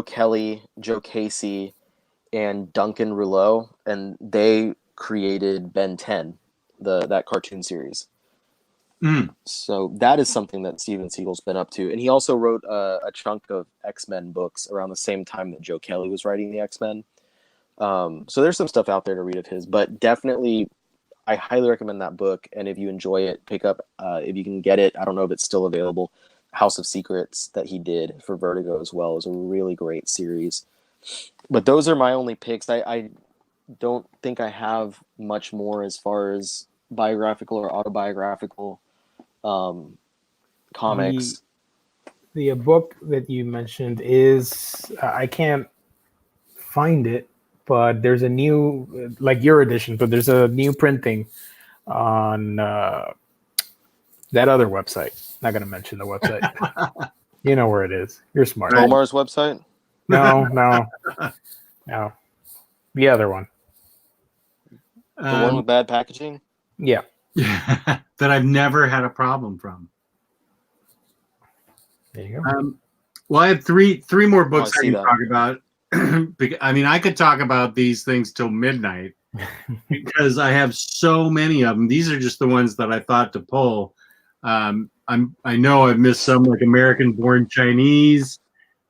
Kelly, Joe Casey, and Duncan Rouleau, and they created Ben 10, that cartoon series. So that is something that Steven Seagle's been up to. And he also wrote a chunk of X-Men books around the same time that Joe Kelly was writing the X-Men. So there's some stuff out there to read of his, but definitely I highly recommend that book. And if you enjoy it, pick up, if you can get it, I don't know if it's still available, House of Secrets that he did for Vertigo as well. It was a really great series. But those are my only picks. I don't think I have much more as far as biographical or autobiographical comics. The book that you mentioned is, I can't find it, but there's a new, like your edition, but there's a new printing on that other website. Not going to mention the website. You know where it is. You're smart. Omar's website? No. The other one. The one with bad packaging? Yeah. That I've never had a problem from. There you go. Well, I have three more books I can that. talk about. I mean, I could talk about these things till midnight because I have so many of them. These are just the ones that I thought to pull. I know I've missed some, like American-Born Chinese.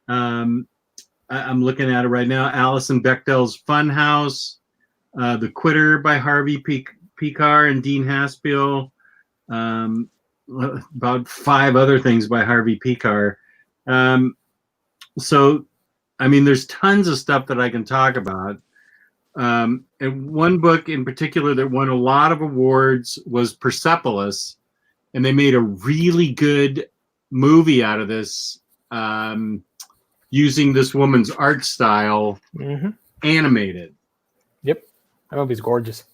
I'm looking at it right now. Alison Bechdel's Funhouse, The Quitter by Harvey Pekar and Dean Haspiel. About 5 other things by Harvey Pekar. So, I mean, there's tons of stuff that I can talk about. And one book in particular that won a lot of awards was Persepolis, and they made a really good movie out of this, using this woman's art style, animated. Yep, that movie's gorgeous.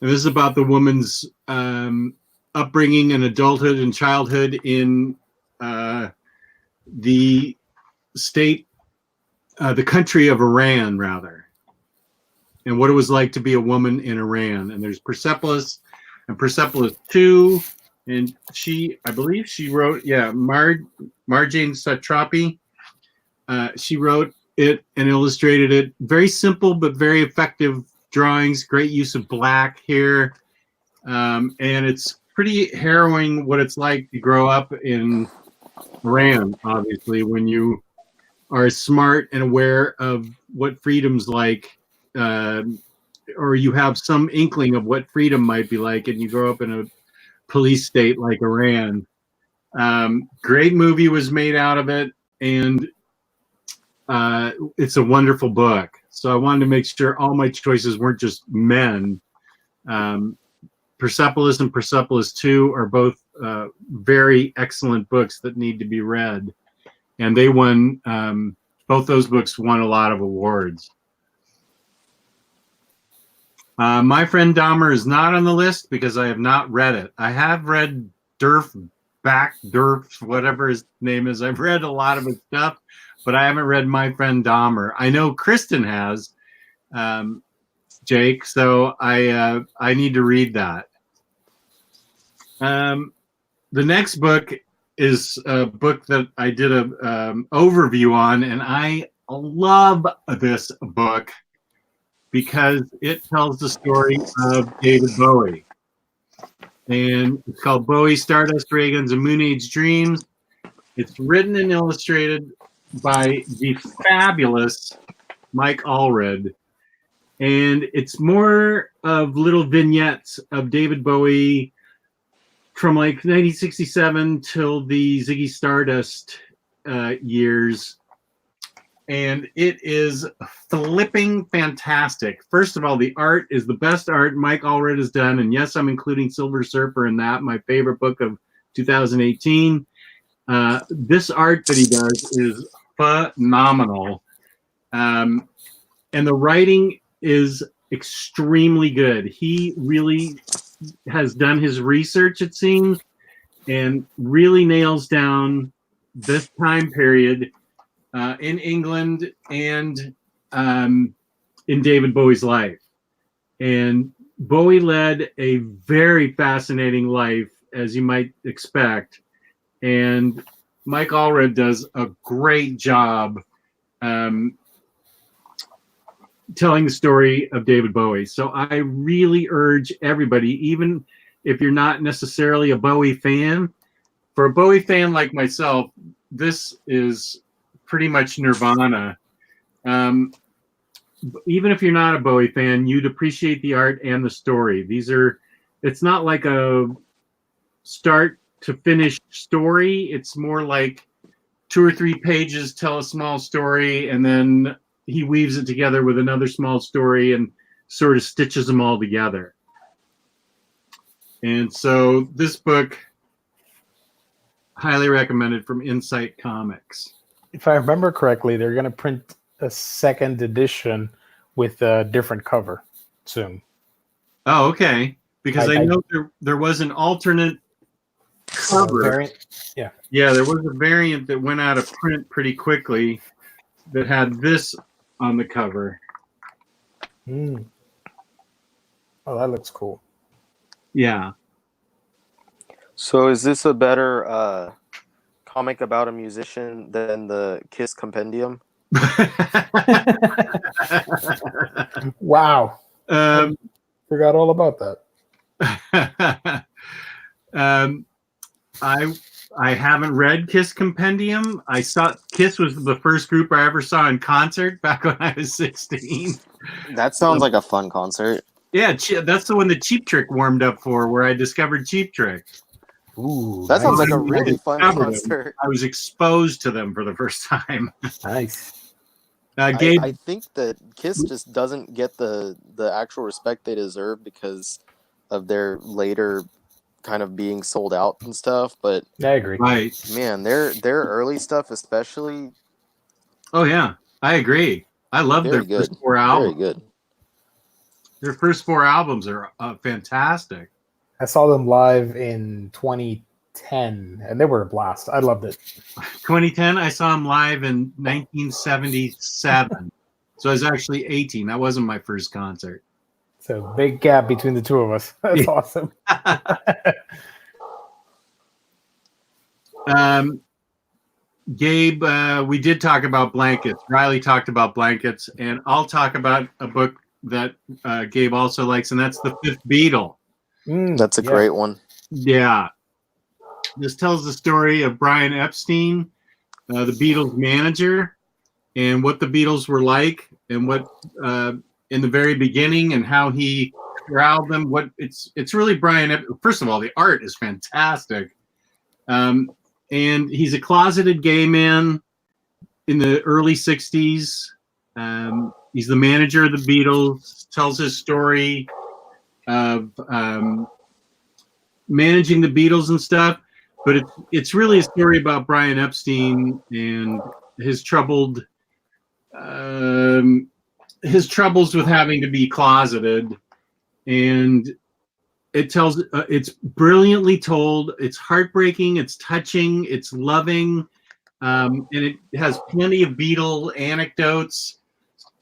And this is about the woman's upbringing and adulthood and childhood in the the country of Iran, rather, and what it was like to be a woman in Iran. And there's Persepolis and Persepolis 2, and I believe she wrote, Marjane Satrapi. She wrote it and illustrated it. Very simple but very effective drawings. Great use of black here, and it's pretty harrowing what it's like to grow up in Iran. Obviously, when you are smart and aware of what freedom's like, or you have some inkling of what freedom might be like, and you grow up in a police state like Iran. Great movie was made out of it, and it's a wonderful book. So I wanted to make sure all my choices weren't just men. Persepolis and Persepolis 2 are both very excellent books that need to be read. And they won, both those books won a lot of awards. My Friend Dahmer is not on the list because I have not read it. I have read Durf, whatever his name is. I've read a lot of his stuff, but I haven't read My Friend Dahmer. I know Kristan has, Jake, so I need to read that. The next book is a book that I did a overview on, and I love this book because it tells the story of David Bowie. And it's called Bowie, Stardust, Ray Guns, and Moon Age Dreams. It's written and illustrated by the fabulous Mike Allred. And it's more of little vignettes of David Bowie from like 1967 till the Ziggy Stardust years. And it is flipping fantastic. First of all, the art is the best art Mike Allred has done. And yes, I'm including Silver Surfer in that, my favorite book of 2018. This art that he does is phenomenal. And the writing is extremely good. He really has done his research, it seems, and really nails down this time period in England and in David Bowie's life. And Bowie led a very fascinating life, as you might expect. And Mike Allred does a great job telling the story of David Bowie. So I really urge everybody, even if you're not necessarily a Bowie fan, for a Bowie fan like myself, this is pretty much nirvana. Even if you're not a Bowie fan, you'd appreciate the art and the story. It's not like a start to finish story. It's more like 2 or 3 pages tell a small story, and then he weaves it together with another small story and sort of stitches them all together. And so this book, highly recommended, from Insight Comics. If I remember correctly, they're going to print a second edition with a different cover soon. Oh, okay. Because I know there was an alternate cover. Variant? Yeah, there was a variant that went out of print pretty quickly that had this on the cover. Oh, that looks cool. Yeah. So is this a better comic about a musician than the Kiss Compendium? Wow. Forgot all about that. I haven't read Kiss Compendium. I saw Kiss was the first group I ever saw in concert back when I was 16. That sounds like a fun concert. Yeah, that's the one that Cheap Trick warmed up for, where I discovered Cheap Trick. Ooh, that sounds nice. like a really fun concert. I was exposed to them for the first time. Nice. Gabe, I think that Kiss just doesn't get the actual respect they deserve because of their later kind of being sold out and stuff. But I agree. Right. Man, their early stuff especially. Oh yeah, I agree. I love their first 4 albums. Very good. Their first 4 albums are fantastic. I saw them live in 2010 2010, and they were a blast. I loved it. 2010, I saw him live in 1977. So I was actually 18. That wasn't my first concert. So big gap between the two of us. That's awesome. Gabe, we did talk about blankets. Ryley talked about blankets, and I'll talk about a book that Gabe also likes, and that's The Fifth Beatle. That's a great one. Yeah. This tells the story of Brian Epstein, the Beatles manager, and what the Beatles were like, and what in the very beginning, and how he corralled them. It's really Brian. First of all, the art is fantastic. And he's a closeted gay man in the early 60s. He's the manager of the Beatles, tells his story of managing the Beatles and stuff. But it's really a story about Brian Epstein and his troubles with having to be closeted. And it's brilliantly told. It's heartbreaking. It's touching. It's loving. And it has plenty of Beatle anecdotes.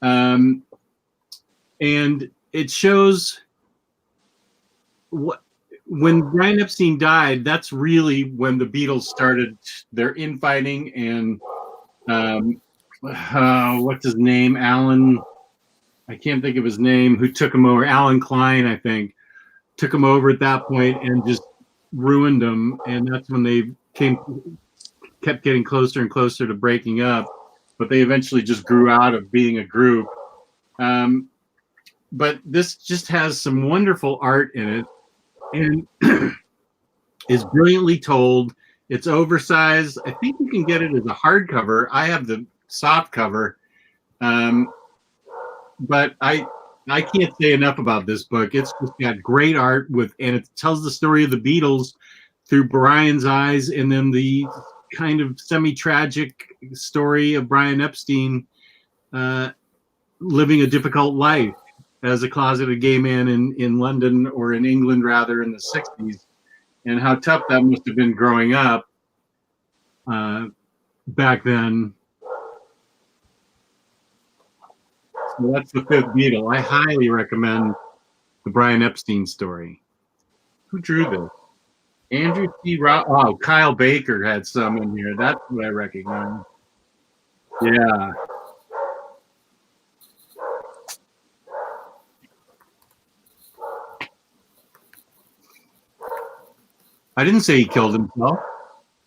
And it shows when Brian Epstein died, that's really when the Beatles started their infighting. And what's his name? Alan, I can't think of his name, who took him over. Alan Klein, I think. Took him over at that point and just ruined them, and that's when they kept getting closer and closer to breaking up. But they eventually just grew out of being a group. But this just has some wonderful art in it, and is brilliantly told. It's oversized. I think you can get it as a hardcover. I have the soft cover, but I can't say enough about this book. It's just got great art and it tells the story of the Beatles through Brian's eyes, and then the kind of semi-tragic story of Brian Epstein living a difficult life as a closeted gay man in London, or in England rather, in the 60s, and how tough that must have been growing up back then. So that's The Fifth Beatle. I highly recommend the Brian Epstein story. Who drew this? Andrew T. Oh, Kyle Baker had some in here. That's what I recognize. Yeah. I didn't say he killed himself.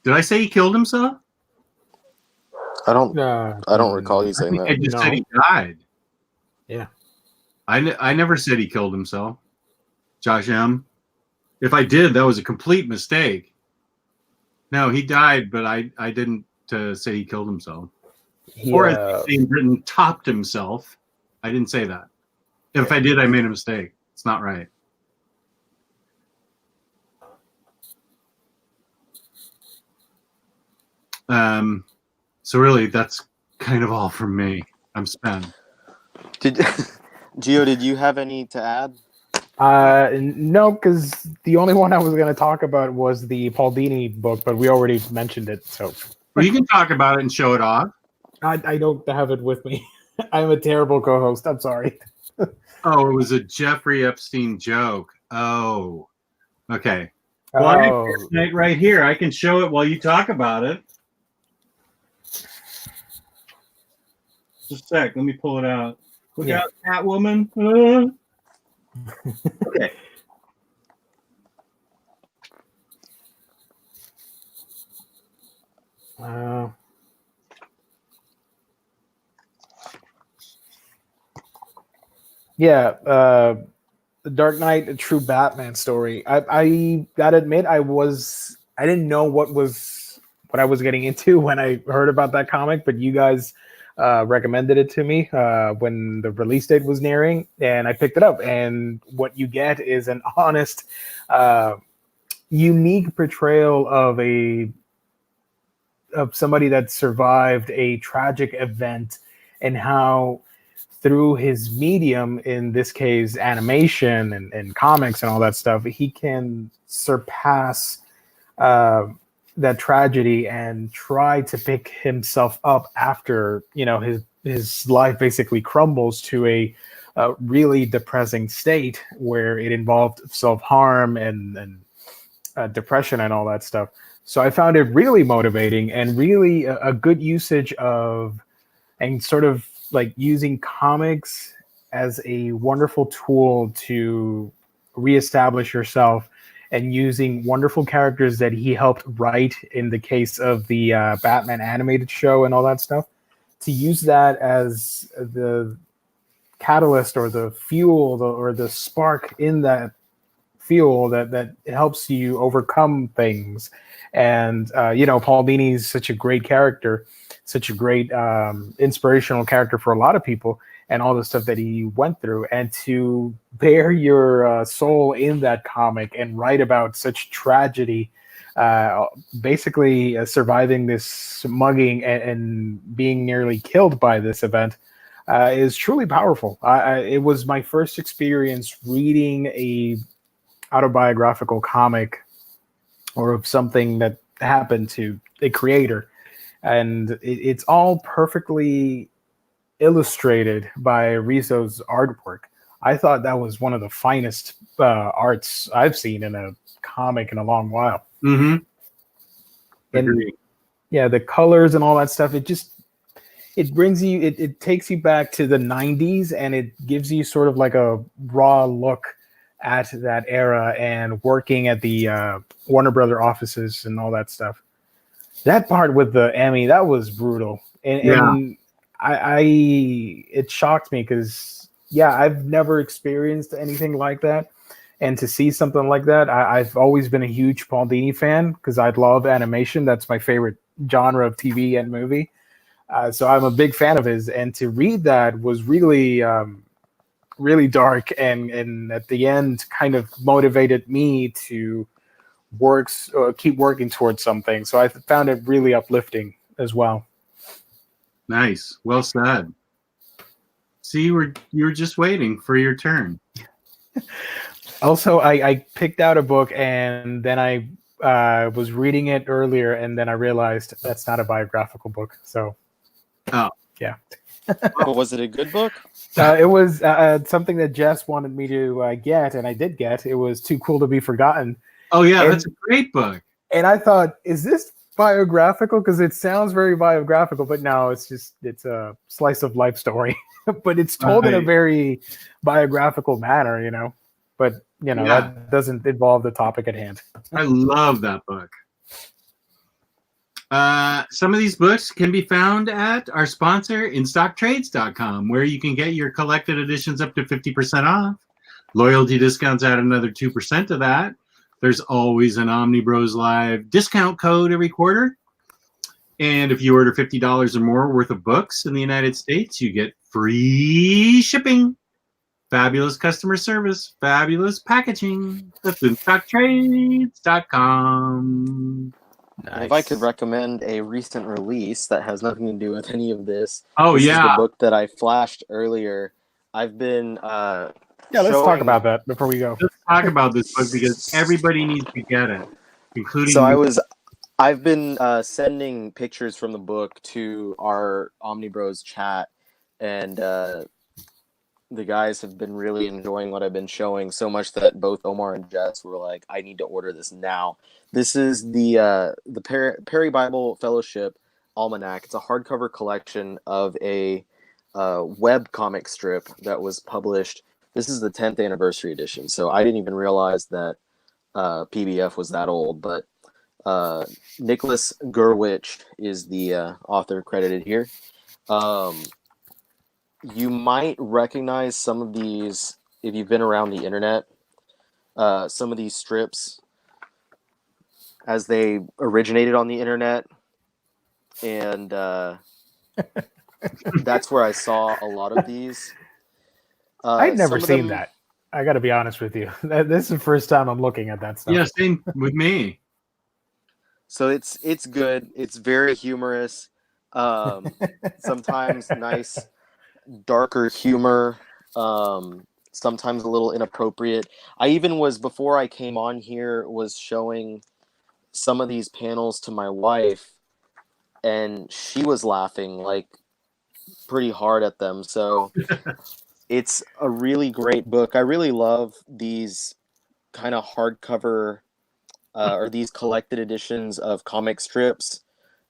Did I say he killed himself? I don't recall you saying that. I just said he died. Yeah. I never said he killed himself. Josh M. If I did, that was a complete mistake. No, he died, but I didn't say he killed himself. Or as they say in Britain, topped himself. I didn't say that. If I did, I made a mistake. It's not right. So really, that's kind of all from me. I'm spent. Gio, did you have any to add? No, because the only one I was going to talk about was the Paul Dini book, but we already mentioned it. So well, you can talk about it and show it off. I don't have it with me. I'm a terrible co-host. I'm sorry. Oh, it was a Jeffrey Epstein joke. Oh, okay. Well, I have it right here. I can show it while you talk about it. Just a sec. Let me pull it out. Look out, Catwoman. Okay. The Dark Knight, a true Batman story. I gotta admit, I didn't know what I was getting into when I heard about that comic, but you guys recommended it to me when the release date was nearing, and I picked it up. And what you get is an honest, unique portrayal of somebody that survived a tragic event, and how through his medium, in this case animation and comics and all that stuff, he can surpass that tragedy and try to pick himself up after his life basically crumbles to a really depressing state where it involved self-harm and depression and all that stuff. So I found it really motivating and really a good usage of and sort of like using comics as a wonderful tool to reestablish yourself, and using wonderful characters that he helped write in the case of the Batman animated show and all that stuff, to use that as the catalyst or the fuel or the spark in that fuel that helps you overcome things. And Paul Dini's such a great character, such a great inspirational character for a lot of people, and all the stuff that he went through, and to bear your soul in that comic and write about such tragedy, basically surviving this mugging and being nearly killed by this event, is truly powerful. It was my first experience reading a autobiographical comic or of something that happened to a creator, and it's all perfectly illustrated by Rizzo's artwork. I thought that was one of the finest arts I've seen in a comic in a long while. Mm-hmm. And yeah, the colors and all that stuff, it brings you, it takes you back to the 90s, and it gives you sort of like a raw look at that era and working at the Warner Brother offices and all that stuff. That part with the Emmy, that was brutal. And it shocked me because, I've never experienced anything like that. And to see something like that, I've always been a huge Paul Dini fan because I love animation. That's my favorite genre of TV and movie. So I'm a big fan of his. And to read that was really, really dark. And at the end kind of motivated me to keep working towards something. So I found it really uplifting as well. Nice. Well said. See, you were just waiting for your turn. Also, I picked out a book, and then I was reading it earlier, and then I realized that's not a biographical book. So, yeah. Oh, was it a good book? It was something that Jess wanted me to get, and I did get. It was Too Cool to Be Forgotten. Oh, yeah, that's a great book. And I thought, is this biographical? Because it sounds very biographical, but no, it's a slice of life story. But it's told in a very biographical manner, But, that doesn't involve the topic at hand. I love that book. Some of these books can be found at our sponsor, InStockTrades.com, where you can get your collected editions up to 50% off. Loyalty discounts add another 2% to that. There's always an Omnibroslive discount code every quarter. And if you order $50 or more worth of books in the United States, you get free shipping. Fabulous customer service, fabulous packaging. That's InStockTrades.com. Nice. If I could recommend a recent release that has nothing to do with any of this. This is the book that I flashed earlier. I've been let's talk about that before we go. Let's talk about this book because everybody needs to get it, including. So I've been sending pictures from the book to our OmniBros chat, and the guys have been really enjoying what I've been showing, so much that both Omar and Jess were like, I need to order this now. This is the Perry Bible Fellowship Almanac. It's a hardcover collection of a web comic strip that was published. This is the 10th anniversary edition, so I didn't even realize that PBF was that old, but Nicholas Gurwitch is the author credited here. You might recognize some of these if you've been around the internet. Some of these strips as they originated on the internet, and that's where I saw a lot of these. I'd never seen that. I got to be honest with you. This is the first time I'm looking at that stuff. Yeah, same with me. So it's good. It's very humorous. Sometimes nice, darker humor. Sometimes a little inappropriate. I even was, before I came on here, was showing some of these panels to my wife, and she was laughing like pretty hard at them. So it's a really great book. I really love these kind of hardcover or these collected editions of comic strips.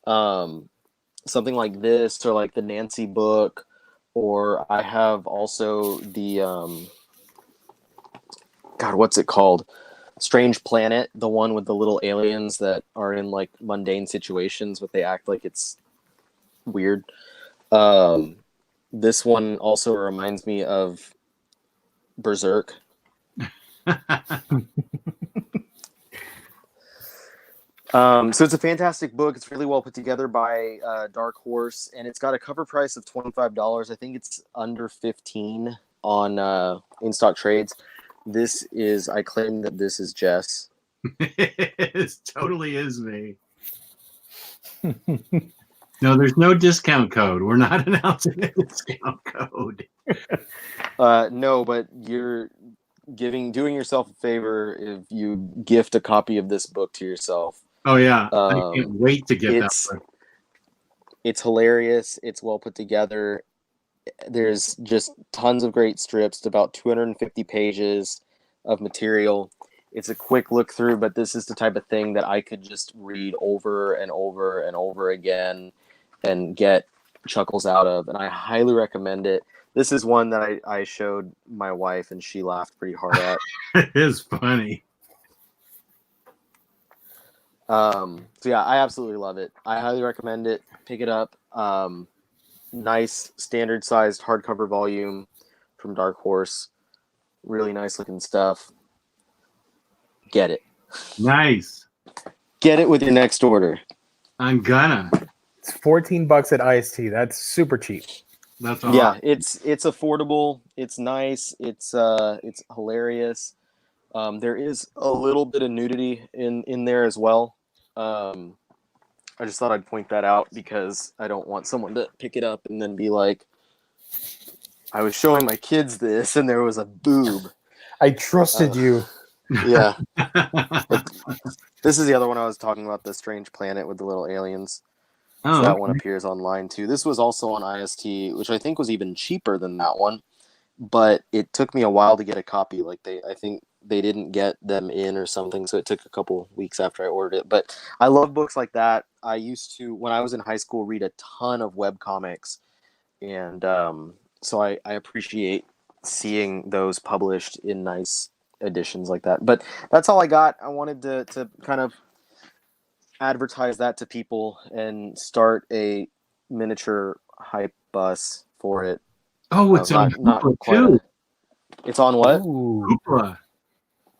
Something like this, or like the Nancy book, or I have also the God, what's it called? Strange Planet, the one with the little aliens that are in like mundane situations, but they act like it's weird. This one also reminds me of Berserk. So it's a fantastic book. It's really well put together by Dark Horse, and it's got a cover price of $25. I think it's under 15 on in stock trades. I claim that this is Jess. It totally is me. No, there's no discount code. We're not announcing a discount code. No, but you're doing yourself a favor if you gift a copy of this book to yourself. Oh yeah, I can't wait to get that book. It's hilarious. It's well put together. There's just tons of great strips. It's about 250 pages of material. It's a quick look through, but this is the type of thing that I could just read over and over and over again and get chuckles out of, and I highly recommend it. This is one that I showed my wife, and she laughed pretty hard at. It is funny. So yeah, I absolutely love it. I highly recommend it. Pick it up. Nice standard sized hardcover volume from Dark Horse. Really nice looking stuff. Get it. Nice. Get it with your next order. I'm gonna. It's $14 at IST. That's super cheap. That's all. Yeah, it's affordable. It's nice. It's hilarious. There is a little bit of nudity in there as well. I just thought I'd point that out because I don't want someone to pick it up and then be like, I was showing my kids this and there was a boob. I trusted you. Yeah. This is the other one I was talking about, the Strange Planet with the little aliens. Oh, So that one appears online too. This was also on IST, which I think was even cheaper than that one. But it took me a while to get a copy. I think they didn't get them in or something, so it took a couple weeks after I ordered it. But I love books like that. I used to, when I was in high school, read a ton of webcomics. And so I appreciate seeing those published in nice editions like that. But that's all I got. I wanted to kind of advertise that to people and start a miniature hype bus for it. oh, it's on Hoopla too. It's on what? Ooh. Hoopla.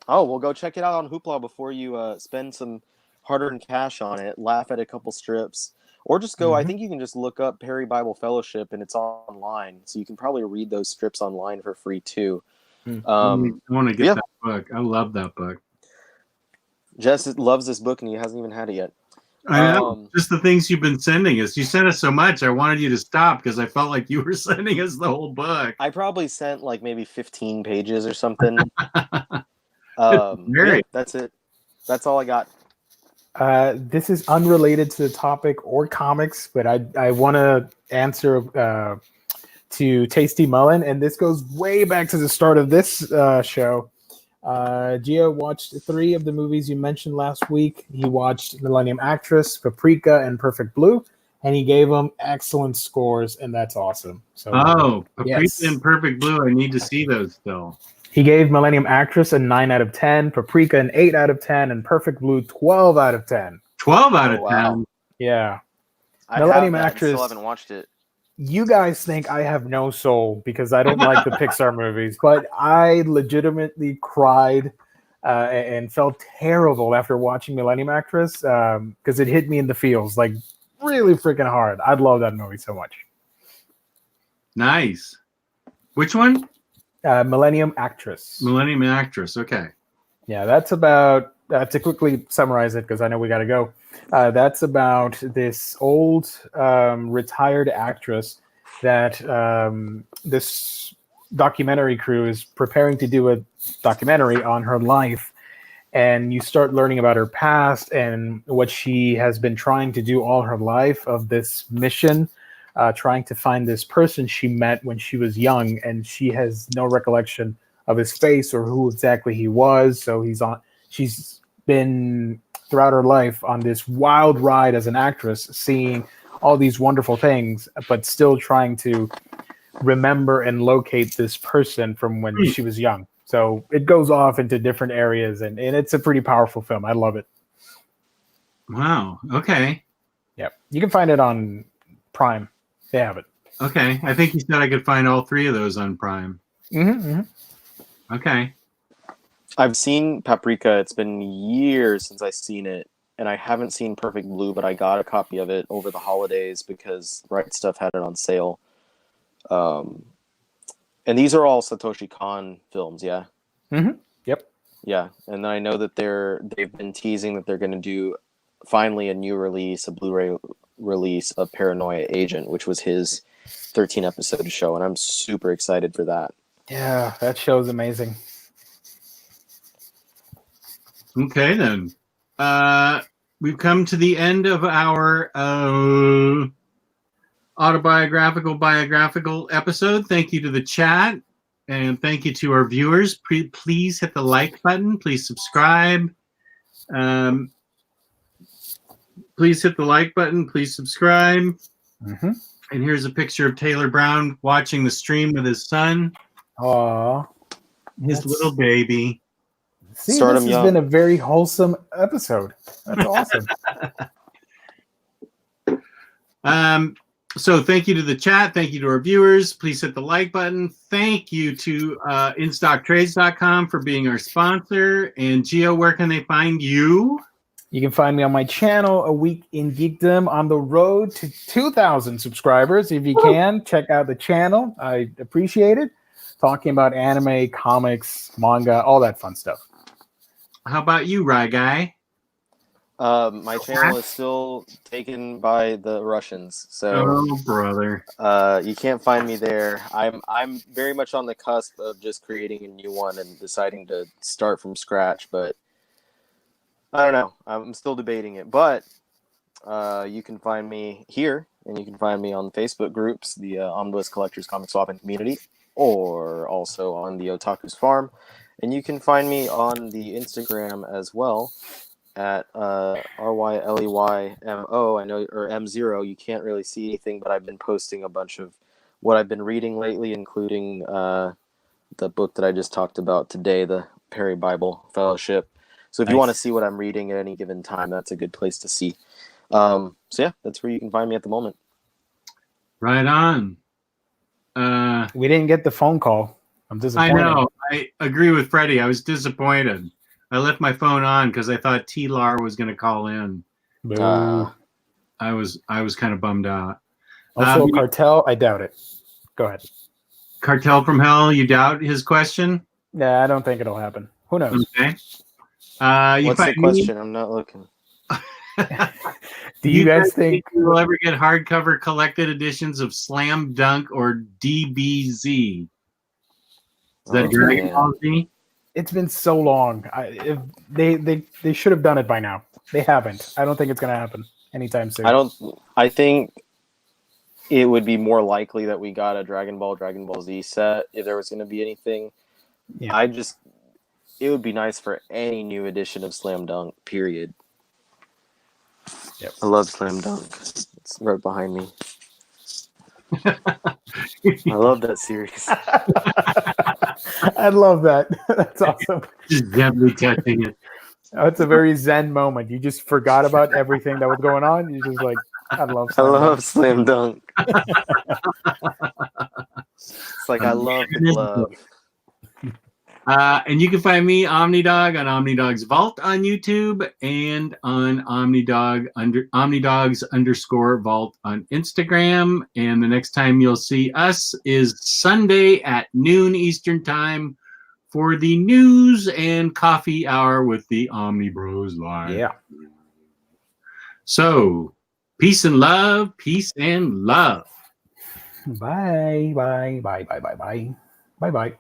Oh, well, go check it out on Hoopla before you spend some hard-earned cash on it. Laugh at a couple strips. Or just go, I think you can just look up Perry Bible Fellowship, and it's online. So you can probably read those strips online for free, too. I want to get that book. I love that book. Jess loves this book, and he hasn't even had it yet. I know. Just the things you've been sending us. You sent us so much. I wanted you to stop because I felt like you were sending us the whole book. I probably sent like maybe 15 pages or something. That's it. That's all I got. This is unrelated to the topic or comics, but I want to answer to Tasty Mullen, and this goes way back to the start of this show. Gio watched 3 of the movies you mentioned last week. He watched Millennium Actress, Paprika, and Perfect Blue, and he gave them excellent scores, and that's awesome. So, Paprika and Perfect Blue, I need to see those still. He gave Millennium Actress a 9 out of 10, Paprika an 8 out of 10, and Perfect Blue 12 out of 10. 12 out of 10? Wow. Yeah. Millennium Actress. I still haven't watched it. You guys think I have no soul because I don't like the Pixar movies, but I legitimately cried and felt terrible after watching Millennium Actress because it hit me in the feels like really freaking hard. I love that movie so much. Nice. Which one? Millennium Actress. Millennium Actress. Okay. Yeah, that's about, to quickly summarize it because I know we got to go. That's about this old retired actress that this documentary crew is preparing to do a documentary on her life. and you start learning about her past and what she has been trying to do all her life of this mission, trying to find this person she met when she was young, and she has no recollection of his face or who exactly he was. So she's been throughout her life on this wild ride as an actress, seeing all these wonderful things, but still trying to remember and locate this person from when she was young. So it goes off into different areas, and it's a pretty powerful film. I love it. Wow. Okay. Yeah, you can find it on Prime. They have it. Okay. I think you said I could find all 3 of those on Prime. Okay. I've seen Paprika. It's been years since I've seen it, and I haven't seen Perfect Blue, but I got a copy of it over the holidays because Right Stuff had it on sale. And these are all Satoshi Kon films, yeah? Yep. Yeah, and I know that they've been teasing that they're going to do finally a new release, a Blu-ray release of Paranoia Agent, which was his 13-episode show, and I'm super excited for that. Yeah, that show's amazing. Okay, then. We've come to the end of our biographical episode. Thank you to the chat, and thank you to our viewers. Please hit the like button. Please subscribe. Please hit the like button. Please subscribe. And here's a picture of Taylor Brown watching the stream with his son. Aww. His little baby. See, this has been a very wholesome episode. That's awesome. So thank you to the chat. Thank you to our viewers. Please hit the like button. Thank you to InStockTrades.com for being our sponsor. And Gio, where can they find you? You can find me on my channel, A Week in Geekdom, on the road to 2,000 subscribers. If you can, check out the channel. I appreciate it. Talking about anime, comics, manga, all that fun stuff. How about you, Rye Guy? My channel is still taken by the Russians, so oh brother, you can't find me there. I'm very much on the cusp of just creating a new one and deciding to start from scratch, but I don't know. I'm still debating it. But you can find me here, and you can find me on Facebook groups, the Omnibus Collectors Comic Swap and Community, or also on the Otaku's Farm. And you can find me on the Instagram as well at RYLEYMO. I know, or M0. You can't really see anything, but I've been posting a bunch of what I've been reading lately, including the book that I just talked about today, the Perry Bible Fellowship. So if you want to see what I'm reading at any given time, that's a good place to see. So yeah, that's where you can find me at the moment. Right on. We didn't get the phone call. I'm disappointed. I know. I agree with Freddie. I was disappointed. I left my phone on because I thought T-Lar was going to call in. I was kind of bummed out. Also, Cartel, I doubt it. Go ahead. Cartel from Hell, you doubt his question? Yeah, I don't think it'll happen. Who knows? Okay. What's the question? I'm not looking. Do you guys think we'll ever get hardcover collected editions of Slam Dunk or DBZ? Is that Dragon Ball Z? It's been so long. They should have done it by now. They haven't. I don't think it's going to happen anytime soon. I think it would be more likely that we got a Dragon Ball Z set if there was going to be anything. Yeah. It would be nice for any new edition of Slam Dunk, period. Yep. I love Slam Dunk. It's right behind me. I love that series. I love that. That's awesome. Just gently touching it. It's a very zen moment. You just forgot about everything that was going on. You just like, I love Slam Dunk. It's like I love the love. And you can find me, Omnidog, on Omnidog's Vault on YouTube and on Omnidogs_Vault on Instagram. And the next time you'll see us is Sunday at noon Eastern Time for the news and coffee hour with the Omnibroslive. Yeah. So, peace and love. Peace and love. Bye. Bye. Bye. Bye. Bye. Bye. Bye. Bye.